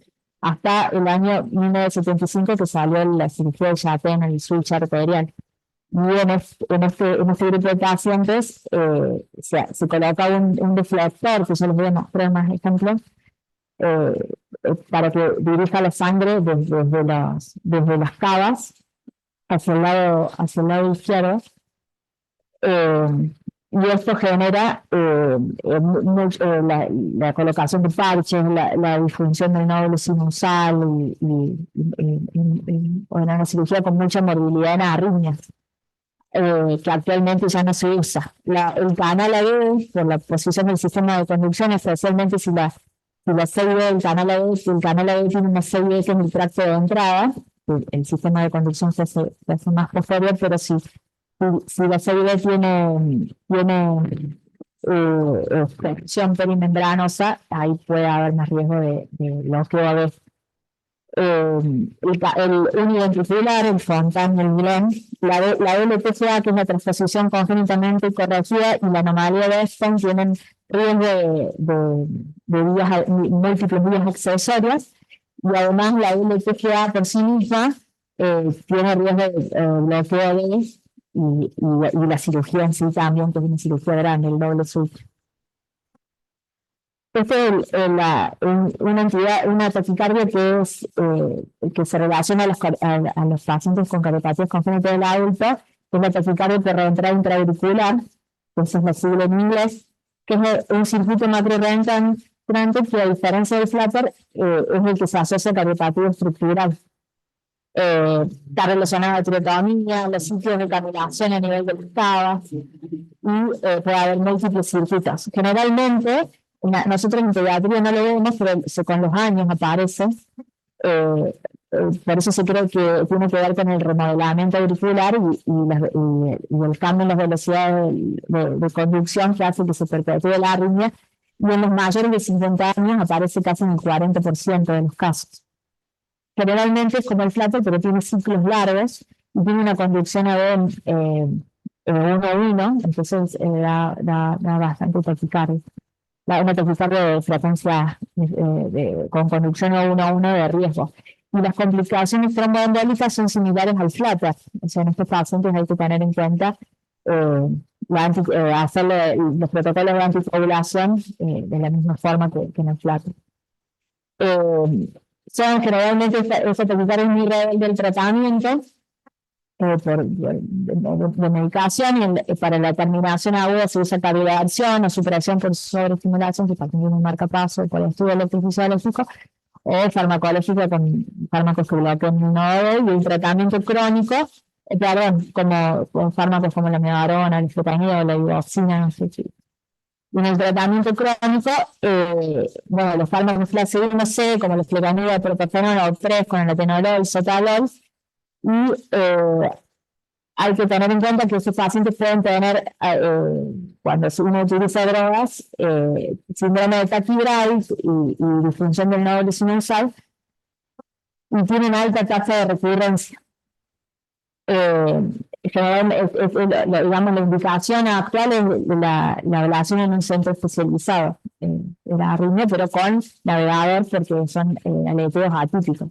hasta el año 1975 que salió la cirugía de Chaten, el switch arterial. Y en este grupo de pacientes se coloca un deflector, que yo les voy a mostrar más ejemplos, para que dirija la sangre desde las cavas hacia el lado izquierdo. Y esto genera la colocación de parches, la disfunción del nódulo sinusal o en una cirugía con mucha morbilidad en arritmias. Que actualmente ya no se usa. El canal AB, por la posición del sistema de conducción, especialmente si la CIB del canal AB, si el canal AB tiene una CIB que es el tracto de entrada, el sistema de conducción se hace más posterior, pero si la CIB tiene extensión perimembranosa, ahí puede haber más riesgo de bloqueo AB. El univentricular, el Fontan y el Glenn, la LPGA, que es la transposición congénitamente corregida, y la anomalía de Eston tienen riesgo de múltiples vías accesorias, y además la LPGA por sí misma tiene riesgo de bloqueo de y la cirugía en sí también, que es una cirugía grande, el doble switch. Esta es una taquicardia que se relaciona a los pacientes con cardiopatías congénitas del adulto, que es la taquicardia perroventricular intraauricular, que esa es la sigla en inglés, que es un circuito macrorentrante que, a diferencia del flutter, es el que se asocia a cardiopatía estructural. Está relacionado a tirotomía, los sitios de canulación a nivel de las cavas, y puede haber múltiples circuitos. Generalmente, nosotros en pediatría no lo vemos, pero con los años aparece. Por eso se cree que tiene que ver con el remodelamiento auricular y el cambio en las velocidades de conducción que hace que se perpetúe la arritmia. Y en los mayores de 50 años aparece casi en el 40% de los casos. Generalmente es como el flutter, pero tiene ciclos largos y tiene una conducción AB 1-1, entonces da bastante taquicardia. Una taquicardia de frecuencia con conducción 1-1 de riesgo. Y las complicaciones tromboembólicas son similares al flutter. O sea, en estos pacientes hay que tener en cuenta hacer los protocolos de anticoagulación de la misma forma que en el flutter. Son generalmente esa taquicardia es muy rebelde del tratamiento de medicación, y para la terminación aguda se usa cardioversión o supresión por sobreestimulación, que también tiene un marcapaso por estudio electrofisiológico, o farmacológico con fármacos que bloquean inmunodel, y el tratamiento crónico, con fármacos como la medarona, el flecainida o la ibuproxina, no sé si. Y en el tratamiento crónico, bueno, los fármacos clase 1C, como el flecainida, el propofenol, o 3 con el atenolol, sotalol, y hay que tener en cuenta que estos pacientes pueden tener, cuando uno utiliza drogas, síndrome de taquibradic y disfunción del nódulo sinusal, y tienen alta tasa de recurrencia. Digamos, la indicación actual es la ablación en un centro especializado de la arritmia, pero con navegador, porque son aleteos atípicos.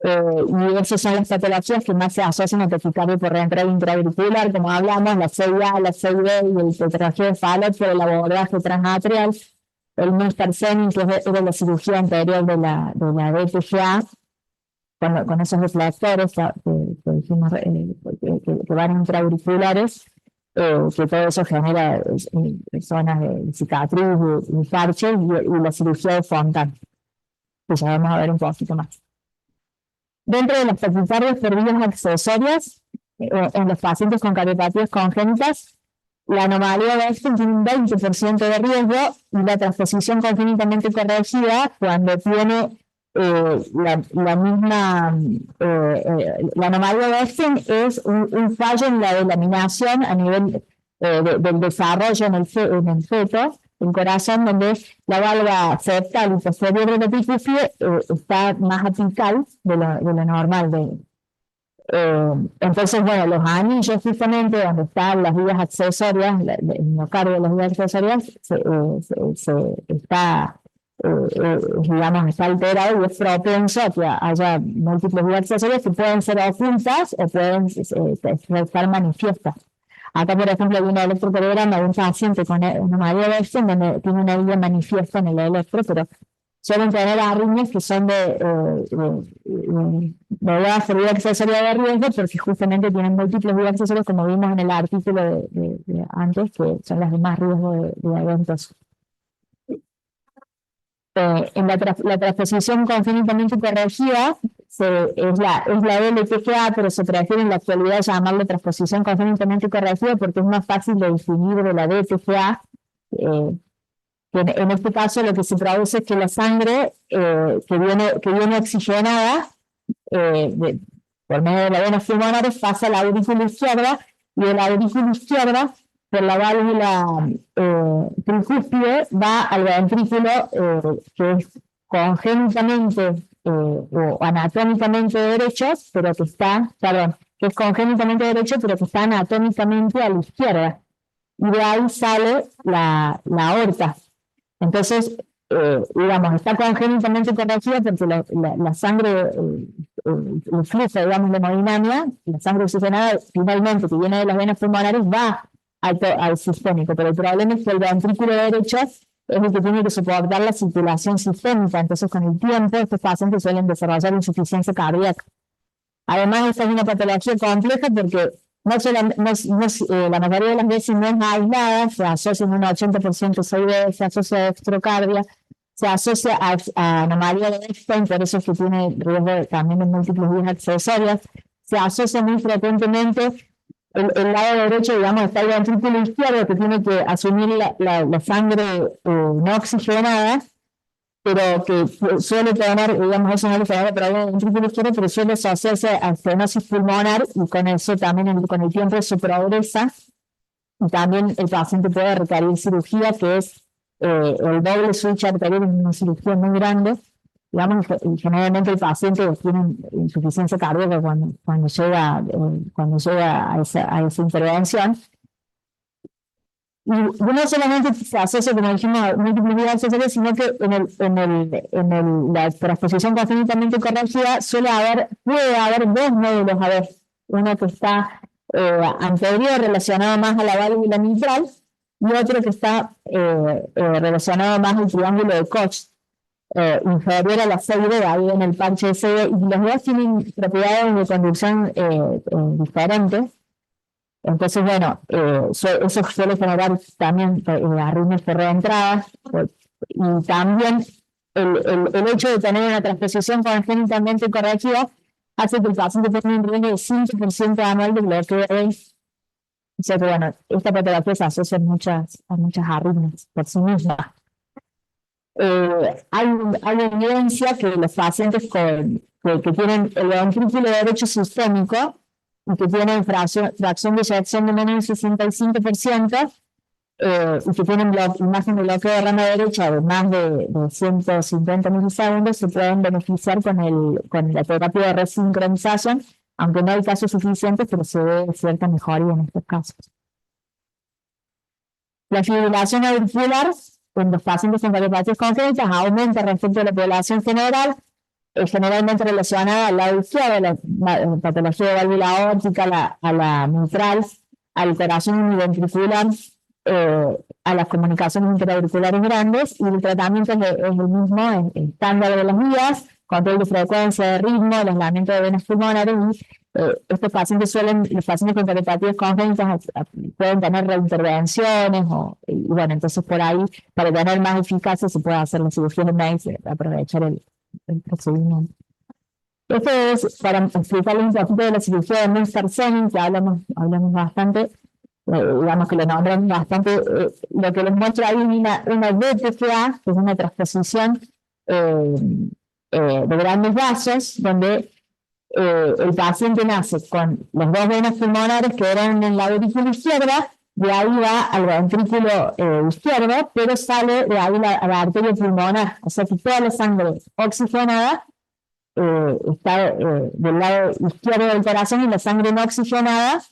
Y esas son las patologías que más se asocian a taquicardia por reentrada intraauricular, como hablamos, la CIA, la CIB y el tetragio de Fallot por el abordaje transatrial, el Munstersen, que era la cirugía anterior de la DTGA, con esos reflectores dijimos, que van intraauriculares, que todo eso genera zonas de cicatriz y parches, y la cirugía de Fontan, que ya vamos a ver un poquito más. Dentro de las taquicardias por vías accesorias, en los pacientes con cardiopatías congénitas, la anomalía de Einstein tiene un 20% de riesgo y la transposición congénitamente corregida, cuando tiene la misma, la anomalía de Einstein es un fallo en la delaminación a nivel del desarrollo en el feto, el corazón, donde la válvula septal y posterior del epicúfide está más apical de lo normal. Entonces, bueno, los anillos justamente donde están las vías accesorias, el miocardio de las vías accesorias, está, digamos, está alterado y es propenso a que haya múltiples vías accesorias que pueden ser ocultas o pueden estar manifiestas. Acá, por ejemplo, hay un electrocardiograma de un paciente con una anomalía de Einstein donde tiene una vía manifiesta en el electro, pero suelen tener arritmias que son de vía accesoria de riesgo, porque justamente tienen múltiples vías accesorias, como vimos en el artículo de antes, que son las de más riesgo de eventos. En la transposición congénitamente corregida es la LTGA, pero se prefiere en la actualidad llamarle transposición congénitamente corregida porque es más fácil de distinguir de la DTGA. En este caso lo que se produce es que la sangre que viene oxigenada por medio de la vena pulmonar pasa a la aurícula izquierda, y de la aurícula izquierda por la válvula tricúspide va al ventrículo, que es congénitamente o anatómicamente derecho, pero que es congénitamente derecho, pero que está anatómicamente a la izquierda. Y de ahí sale la aorta. Entonces, digamos, está congénitamente corregida porque la sangre, el flujo, digamos, de hemodinamia, la sangre oxigenada finalmente que viene de las venas pulmonares va al sistémico, pero el problema es que el ventrículo derecho es el que tiene que soportar la circulación sistémica. Entonces, con el tiempo, estos pacientes suelen desarrollar insuficiencia cardíaca. Además, esta es una patología compleja porque la mayoría de las veces no es aislada, se asocia en un 80% CID, se asocia a dextrocardia, se asocia a anomalía de Einstein, por eso es que tiene riesgo también de múltiples vías accesorias, se asocia muy frecuentemente. El lado derecho, digamos, está el ventrículo izquierdo, que tiene que asumir la sangre no oxigenada, pero que suele tener, digamos, eso no le genera problema del ventrículo izquierdo, pero suele asociarse a estenosis pulmonar, y con eso también con el tiempo eso progresa, y también el paciente puede requerir cirugía, que es el doble switch arterial, en una cirugía muy grande. Digamos, generalmente el paciente tiene insuficiencia cardíaca cuando llega a esa intervención. Y no solamente se asocia, como dijimos, a múltiples vías accesorias, sino que en la transposición congénitamente corregida puede haber dos nódulos a ver. Uno que está anterior, relacionado más a la válvula mitral, y otro que está relacionado más al triángulo de Koch, inferior a la CID, ahí en el parche de CID, y los dos tienen propiedades de conducción diferentes. Entonces, bueno, eso suele generar también arritmias por reentrada, y también el hecho de tener una transposición congénitamente corregida hace que el paciente tenga un riesgo de 5% anual de bloqueo. O sea que, bueno, esta patología se asocia a muchas arritmias por sí misma. Hay evidencia que los pacientes que tienen el ventrículo derecho sistémico y que tienen fracción de eyección de menos del 65%, y que tienen imagen de bloqueo de rama derecha de más de 150 milisegundos, se pueden beneficiar con la terapia de resincronización, aunque no hay casos suficientes, pero se ve cierta mejoría en estos casos. La fibrilación auricular en los pacientes con cardiopatías congénitas aumenta respecto a la población general, generalmente relacionada al lado izquierdo, la patología de válvula aórtica, a la mitral, al corazón univentricular, a las comunicaciones interauriculares grandes, y el tratamiento es el mismo, es estándar de las vías, control de frecuencia, de ritmo, el aislamiento de venas pulmonares, y estos pacientes los pacientes con cardiopatía congénitas pueden tener reintervenciones, y bueno, entonces por ahí, para tener más eficacia, se puede hacer la cirugía de Mace, aprovechar el procedimiento. Esto es para explicarles un poquito de la cirugía de Munster-Senning, que hablamos bastante, digamos que lo nombramos bastante. Lo que les muestro ahí es una BTFA, que es una transposición de grandes vasos, donde el paciente nace con las dos venas pulmonares que eran en la aurícula izquierda, de ahí va al ventrículo izquierdo, pero sale de ahí la arteria pulmonar, o sea que toda la sangre oxigenada está del lado izquierdo del corazón, y la sangre no oxigenada,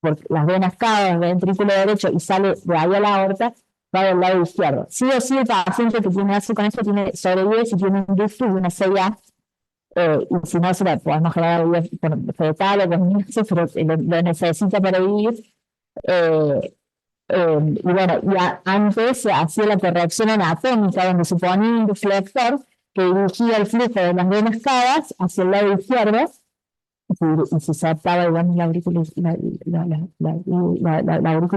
por las venas cavas del ventrículo derecho y sale de ahí a la aorta, va del lado izquierdo. Sí o sí, el paciente que tiene así con esto sobrevive si tiene un ductus y una CIA, y si no, se la podemos generar fetal o con eso, pero lo necesita para vivir. Y bueno, ya antes se hacía la corrección anatómica, donde se ponía un deflector que dirigía el flujo de las venas cavas hacia el lado izquierdo, y se saltaba, digamos, la aurícula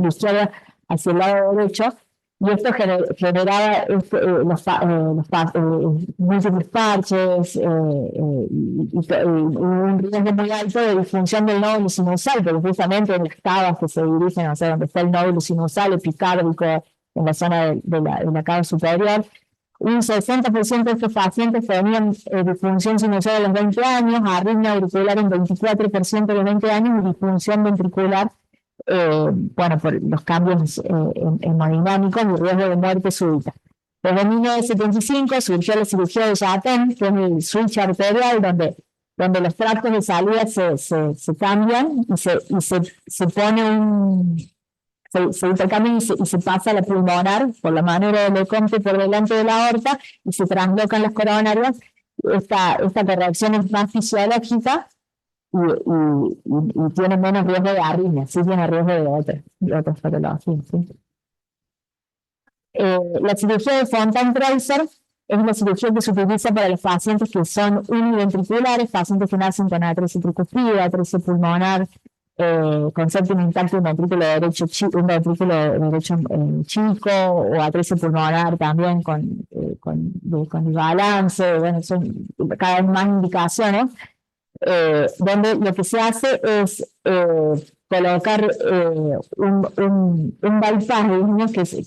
izquierda hacia el lado derecho, y esto generaba múltiples parches, y un riesgo muy alto de disfunción del nódulo sinusal, porque justamente en las cavas que se dirigen, o sea, donde está el nódulo sinusal epicárdico, en la zona de la cava superior, un 60% de estos pacientes tenían disfunción sinusal a los 20 años, arritmia auricular en 24% de los 20 años, y disfunción ventricular, bueno, por los cambios hemodinámicos y riesgo de muerte súbita. Desde 1975 surgió la cirugía de Jatten, que es el switch arterial, donde los tractos de salida se cambian y se pone se intercambian y se pasa a la pulmonar por la manera de Lecomte por delante de la aorta, y se translocan las coronarias. Esta corrección es más fisiológica y tiene menos riesgo de arritmia, sí tiene riesgo de otras patologías. ¿Sí? La cirugía de Fontan-Kreiser es una cirugía que se utiliza para los pacientes que son univentriculares, pacientes que nacen con atresia tricúspide, atresia pulmonar, con séptimo intacto, un ventrículo derecho chico, o atresia pulmonar también con desbalance. Bueno, son cada vez más indicaciones, donde lo que se hace es colocar un bypass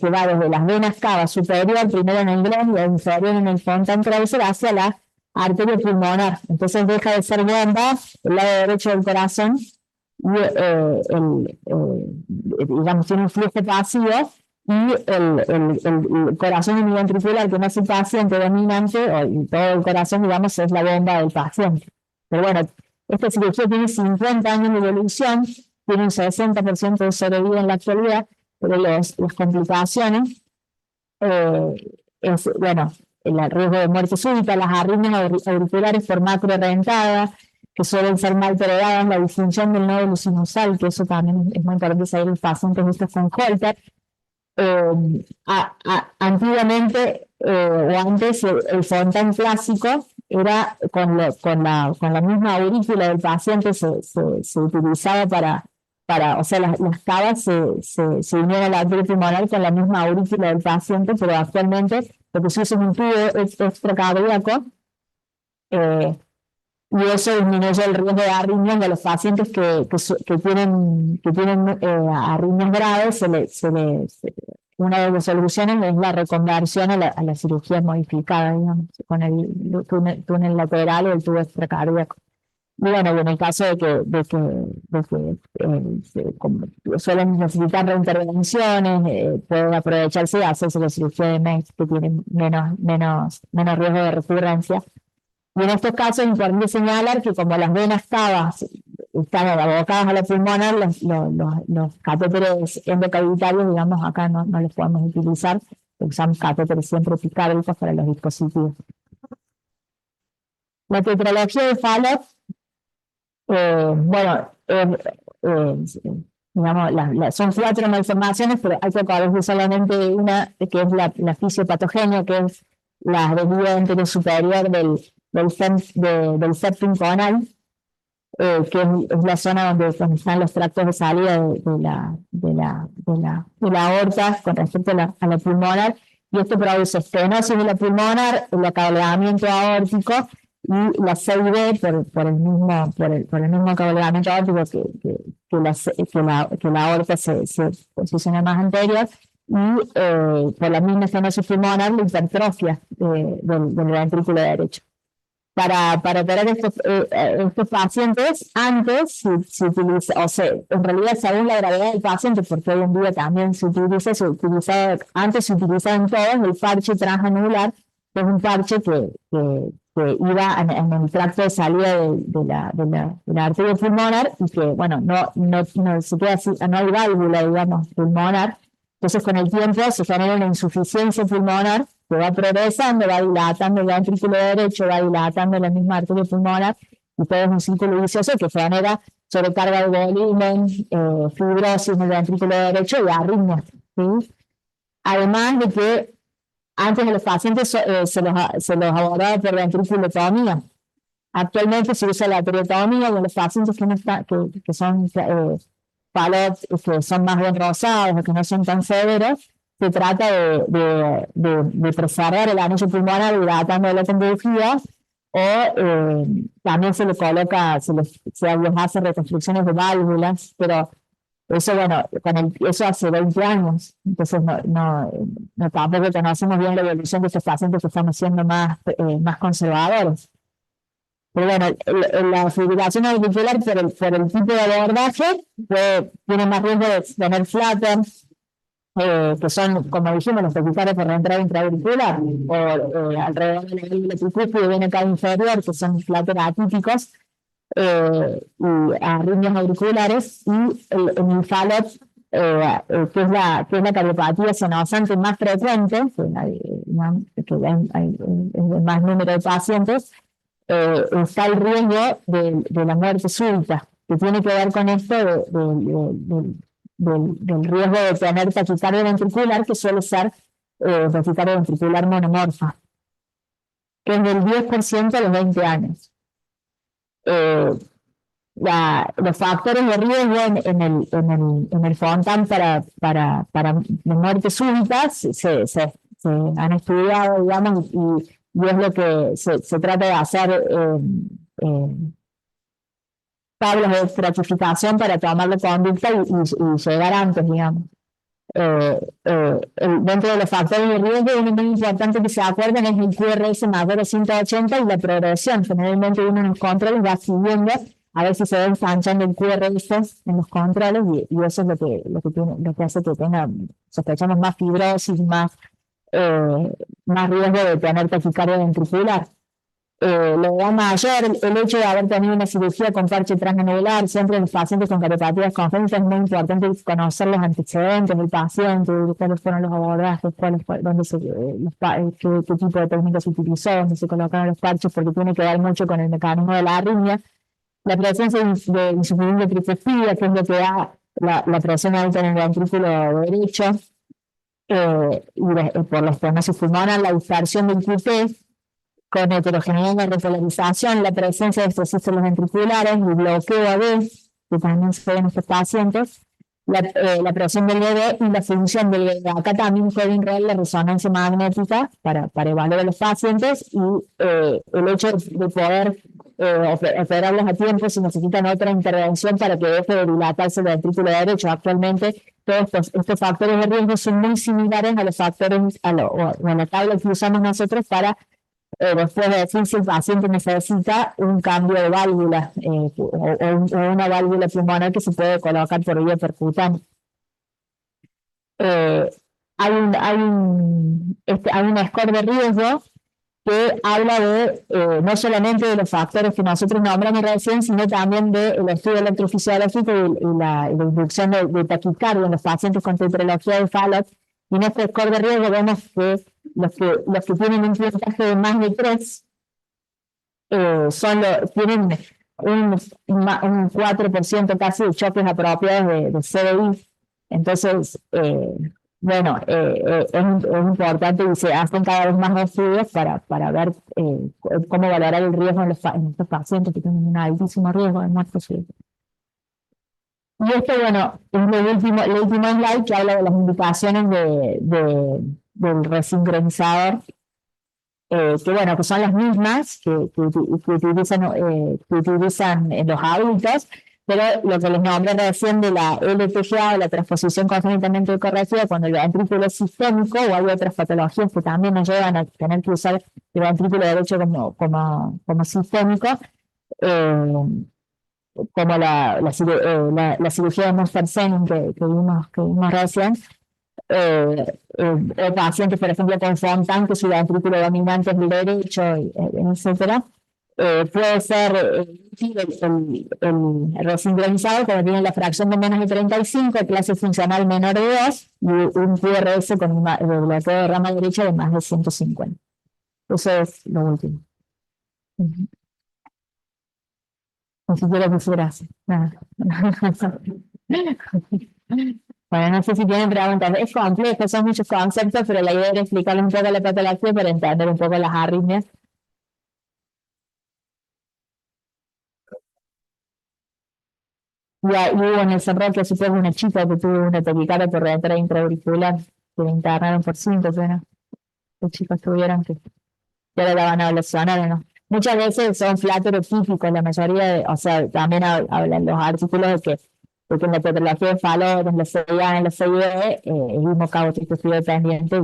que va desde las venas cava superior, primero en el glande, y inferior en el Fontan-Kreiser, hacia la arteria pulmonar. Entonces deja de ser bomba el lado derecho del corazón, y digamos, tiene un flujo pasivo, y el corazón univentricular, que no es el paciente dominante, y todo el corazón, digamos, es la bomba del paciente. Pero bueno, esta cirugía tiene 50 años de evolución, tiene un 60% de sobrevida en la actualidad, pero las complicaciones, bueno, el riesgo de muerte súbita, las arritmias auriculares por macrorentada, que suelen ser mal toleradas, la disfunción del nódulo sinusal, que eso también es muy importante saber los pacientes estos con Holter. Antiguamente, o antes, el Fontan clásico era con la misma aurícula del paciente, se utilizaba o sea, las cavas se unían a la arteria pulmonar con la misma aurícula del paciente, pero actualmente lo que se usa es un tubo extracardíaco, y eso disminuye el riesgo de arritmias de los pacientes que tienen arritmias graves. Una de las soluciones es la reconversión a la cirugía modificada, digamos, con el túnel lateral o el tubo extracardíaco. Y bueno, en el caso de que suelen necesitar reintervenciones, pueden aprovecharse y hacerse la cirugía de MEX, que tiene menos riesgo de recurrencia. Y en estos casos es importante señalar que como las venas cavas están abocadas a la pulmonar, los catéteres endocavitarios, digamos, acá no los podemos utilizar, usamos catéteres siempre epicárdicos para los dispositivos. La tetralogía de Fallot, bueno, digamos, son 4 malformaciones, pero hay que acordarse solamente una, que es la fisiopatogenia, que es la desvío entero superior del septum conal, que es la zona donde están los tractos de salida de la aorta con respecto a la pulmonar, y esto produce estenosis de la pulmonar, el acaudalamiento aórtico y la CID por el mismo acaudalamiento aórtico que la aorta se posiciona más anterior, y por la misma estenosis pulmonar la hipertrofia del ventrículo derecho. Para operar estos pacientes, antes se utiliza, o sea, en realidad según la gravedad del paciente, porque hoy en día también antes se utilizaba en todos el parche transanular, que es un parche que iba en el tracto de salida de la arteria pulmonar, y que, bueno, no se queda así, no hay válvula, digamos, pulmonar. Entonces, con el tiempo se genera una insuficiencia pulmonar que va progresando, va dilatando el ventrículo derecho, va dilatando la misma arteria pulmonar, y todo es un círculo vicioso que genera sobrecarga de volumen, fibrosis en el ventrículo derecho y arritmias, ¿sí? Además de que antes a los pacientes se los abordaba por ventriculotomía. Actualmente se usa la periotomía en los pacientes que son Fallot, que son más bien rosados o que no son tan severos. Se trata de preservar el anillo pulmonar dilatándolo con bujías, o también se le coloca, se les hace reconstrucciones de válvulas, pero eso, bueno, eso hace 20 años, entonces tampoco conocemos bien la evolución de estos pacientes que estamos siendo más conservadores. Pero bueno, la fibrilación auricular por el tipo de abordaje tiene más riesgo de tener flutter, que son, como dijimos, los taquicardias por la entrada intraauricular, o alrededor de la válvula tricúspide y vena cava inferior, que son flutter atípicos, y arritmias auriculares, y el Fallot, que es la cardiopatía senosante más frecuente, que hay más número de pacientes, está el riesgo de la muerte súbita, que tiene que ver con esto del riesgo de tener taquicardia ventricular, que suele ser taquicardia ventricular monomorfa, que es del 10% a los 20 años. Los factores de riesgo en el FONTAN para muerte súbita se han estudiado, digamos, y es lo que se trata de hacer tablas de estratificación para tomar la conducta y llegar antes, digamos. Dentro de los factores de riesgo, uno muy importante que se acuerden es el QRS mayor de 180 y la progresión. Generalmente uno en los controles va siguiendo a ver si se va ensanchando el QRS en los controles, y eso es lo que hace que tenga, sospechamos, más fibrosis, más riesgo de tener taquicardia ventricular. La edad mayor, el hecho de haber tenido una cirugía con parche transanular, siempre en los pacientes con cardiopatías congénitas es muy importante conocer los antecedentes del paciente, cuáles fueron los abordajes, qué tipo de técnicas se utilizó, dónde se colocaron los parches, porque tiene que ver mucho con el mecanismo de la arritmia. La presencia de insuficiencia tricuspida, que es lo que da la presión alta en el ventrículo derecho, y por la estenosis pulmonar, la dispersión del QT con heterogeneidad de repolarización, la presencia de extracístoles ventriculares, el bloqueo AV, que también se ve en estos pacientes, la presión del bebé y la función del bebé. Acá también juega un rol la resonancia magnética para evaluar a los pacientes, y el hecho de poder operarlos a tiempo si necesitan otra intervención para que deje de dilatarse el ventrículo derecho. Actualmente todos estos factores de riesgo son muy similares a los factores, a la tabla que usamos nosotros para después de decir si el paciente necesita un cambio de válvula, o una válvula pulmonar que se puede colocar por vía percutánea. Hay un score de riesgo que habla no solamente de los factores que nosotros nombramos recién, sino también del estudio electrofisiológico y la inducción de taquicardia en los pacientes con tetralogía de Fallot. Y en este score de riesgo vemos que los que tienen un puntaje de más de 3 tienen un 4% casi de choques apropiados de CDI. Entonces, bueno, es importante y se hacen cada vez más estudios para ver cómo valorar el riesgo en estos pacientes que tienen un altísimo riesgo de muerte súbita. Y esto, bueno, es el último slide que habla de las indicaciones del resincronizador, que bueno, que son las mismas que utilizan en los adultos, pero lo que les nombré recién de la LTGA, o la transposición congénitamente correctiva, cuando el ventrículo es sistémico, o hay otras patologías que también nos llevan a tener que usar el ventrículo derecho como sistémico, como la cirugía de Monster-Senning que vimos recién, o pacientes, por ejemplo, con Fontan, que su ventrículo dominante es el derecho, etcétera. Puede ser el resincronizado cuando tiene la fracción de menos de 35, clase funcional menor de 2 y un QRS con bloqueo de rama derecha de más de 150. Eso es lo último. Ni siquiera quisieras. Nada. Bueno, no sé si tienen preguntas. Es complejo, son muchos conceptos, pero la idea era explicarles un poco la patología para entender un poco las arritmias. Y hubo en el Cerro que supongo una chica que tuvo una taquicardia por reventar intraauricular, que la internaron por 5, pero los chicos tuvieron que ya la van a evolucionar o no. Muchas veces son flátulos típicos, la mayoría, o sea, también hablan los artículos de que en la patología de Fallot, en la CIA, en la CIE, el mismo cabo frío dependiente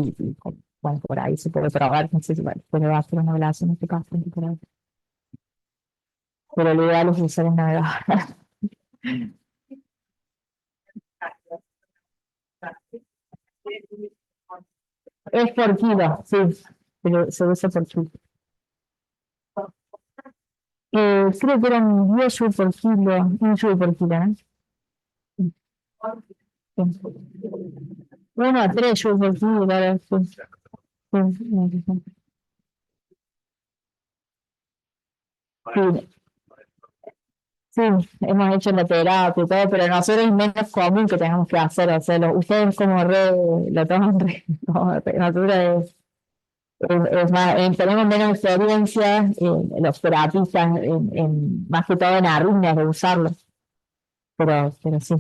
bueno, por ahí se puede probar, no sé si puede hacer una ablación en este caso, pero lo ideal es usar el navegador. Es por kilo, sí, pero se usa por kilo. Creo que eran 10 joules por kilo, 1 joule por kilo, ¿no? 1 a 3 joules por kilo, claro, sí. Sí, sí, hemos hecho la terapia y todo, pero nosotros es menos común que tengamos que hacerlo. Ustedes como lo toman nosotros es más, tenemos menos experiencia, los terapistas, más que todo en arritmias de usarlo, pero sí.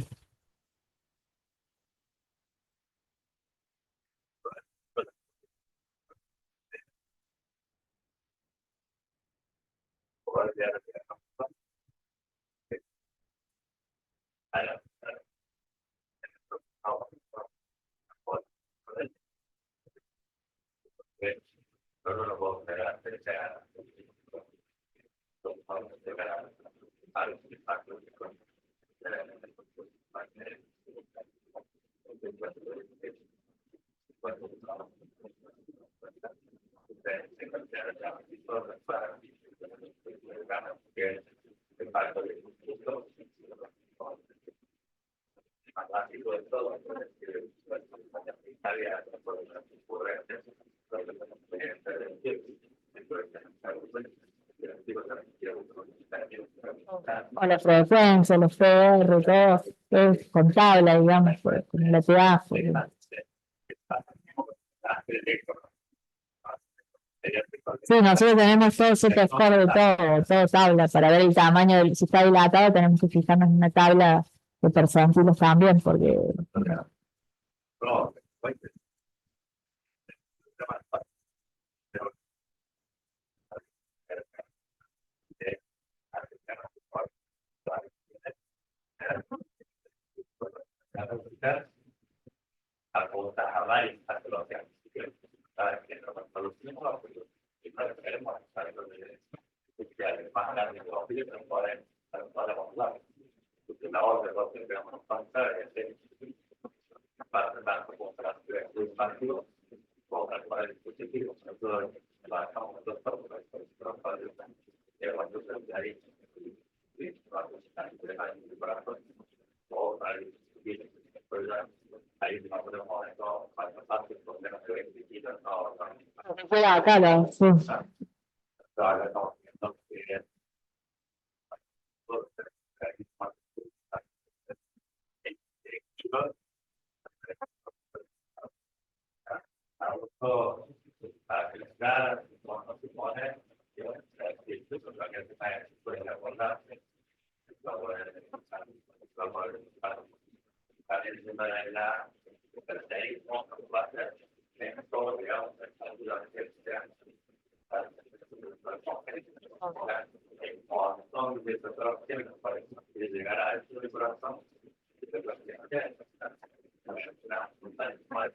O la frecuencia, los PR, todo es contable, digamos, con la TAF. Sí, nosotros tenemos todo ese score de todo tabla, para ver el tamaño si está dilatado, tenemos que fijarnos en una tabla de percentiles también, porque queda acá, sí.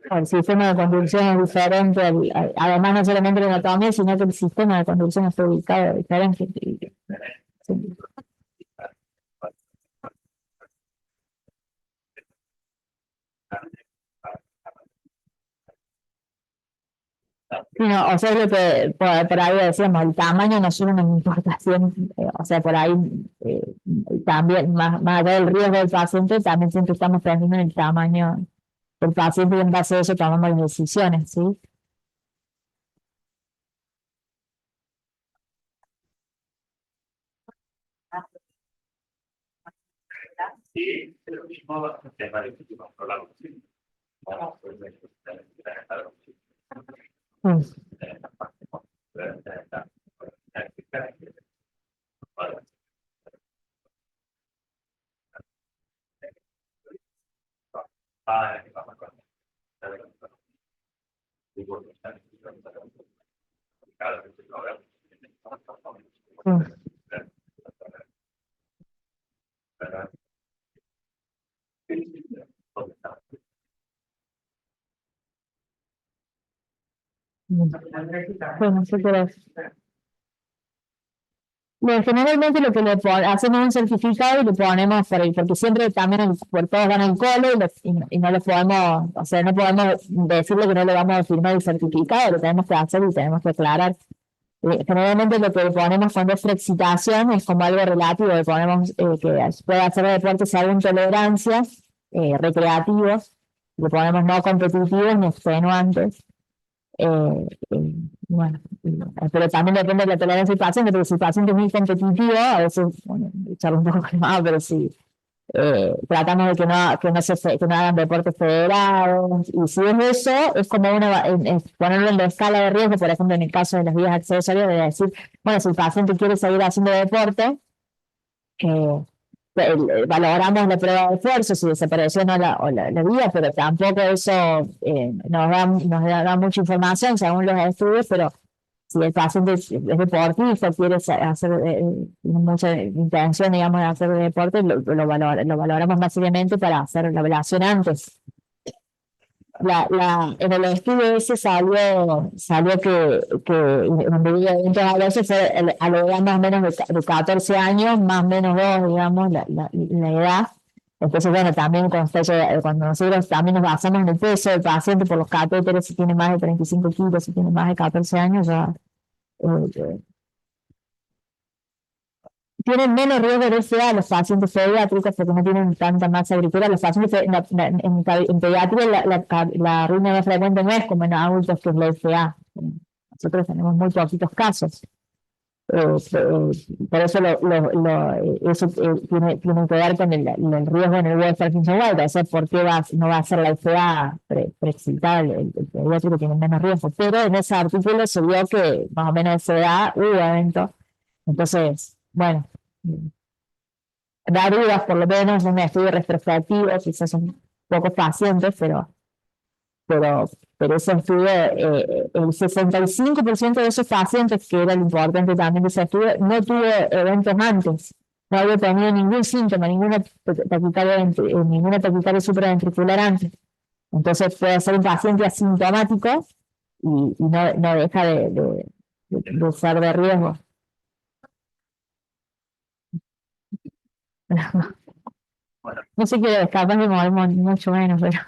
El sistema de conducción es diferente, además no solamente la anatomía, sino que el sistema de conducción está ubicado diferente. Sí. No, o sea, lo que por ahí decíamos, el tamaño no solo una importación, o sea, por ahí también, más allá del riesgo del paciente, también siempre estamos pensando en el tamaño del paciente y en base a eso tomamos las decisiones, ¿sí? Mm. Mm. Mm. Bueno, sí, bueno, generalmente lo que hacemos un certificado y lo ponemos por ahí, porque siempre también por todos van al colo y no lo podemos, o sea, no podemos decirle que no le vamos a firmar el certificado, lo tenemos que hacer y tenemos que aclarar. Generalmente lo que ponemos cuando es preexcitación es como algo relativo, le ponemos que puede hacer deportes según tolerancias recreativos, le ponemos no competitivos ni extenuantes. Bueno, pero también depende de la tolerancia del paciente, porque si el paciente es muy competitivo, a veces, bueno, echarle un poco de más, pero sí, tratamos de que no hagan deportes federados, y si es eso, es como ponerlo en la escala de riesgo, por ejemplo, en el caso de las vías accesorias, de decir, bueno, si el paciente quiere seguir haciendo deporte, eh, valoramos la prueba de esfuerzo, si desapareció o no la vía, pero tampoco eso nos da mucha información según los estudios, pero si el paciente es deportista, quiere hacer tiene mucha intención, digamos, de hacer deporte, lo valoramos más seriamente para hacer la evaluación antes. En el estudio ese salió que eventos a veces fue a la edad más o menos de 14 años, más o menos dos, digamos, la edad. Entonces, bueno, también cuando nosotros también nos basamos en el peso del paciente por los catéteres, si tiene más de 35 kilos, si tiene más de 14 años, ya eh, tienen menos riesgo de FA los pacientes pediátricos porque no tienen tanta masa agrícola. Los pacientes en pediatría la ruina más frecuente no es como en adultos que es la FA. Nosotros tenemos muy poquitos casos. Por eso eso tiene que ver con el riesgo en el Parkinson White, o sea, por qué no va a ser la FA preexcitada, el pediátrico tiene menos riesgo. Pero en ese artículo se vio que más o menos a esa edad hubo eventos. Entonces, bueno, da dudas, por lo menos un estudio retrospectivo, quizás son pocos pacientes, pero, pero ese estudio, el 65% de esos pacientes, que era lo importante también de ese estudio, no tuvo eventos antes, no había tenido ningún síntoma, ninguna taquicardia supraventricular antes. Entonces puede ser un paciente asintomático y no deja de ser de riesgo. No sé qué, capaz de movemos mucho menos, pero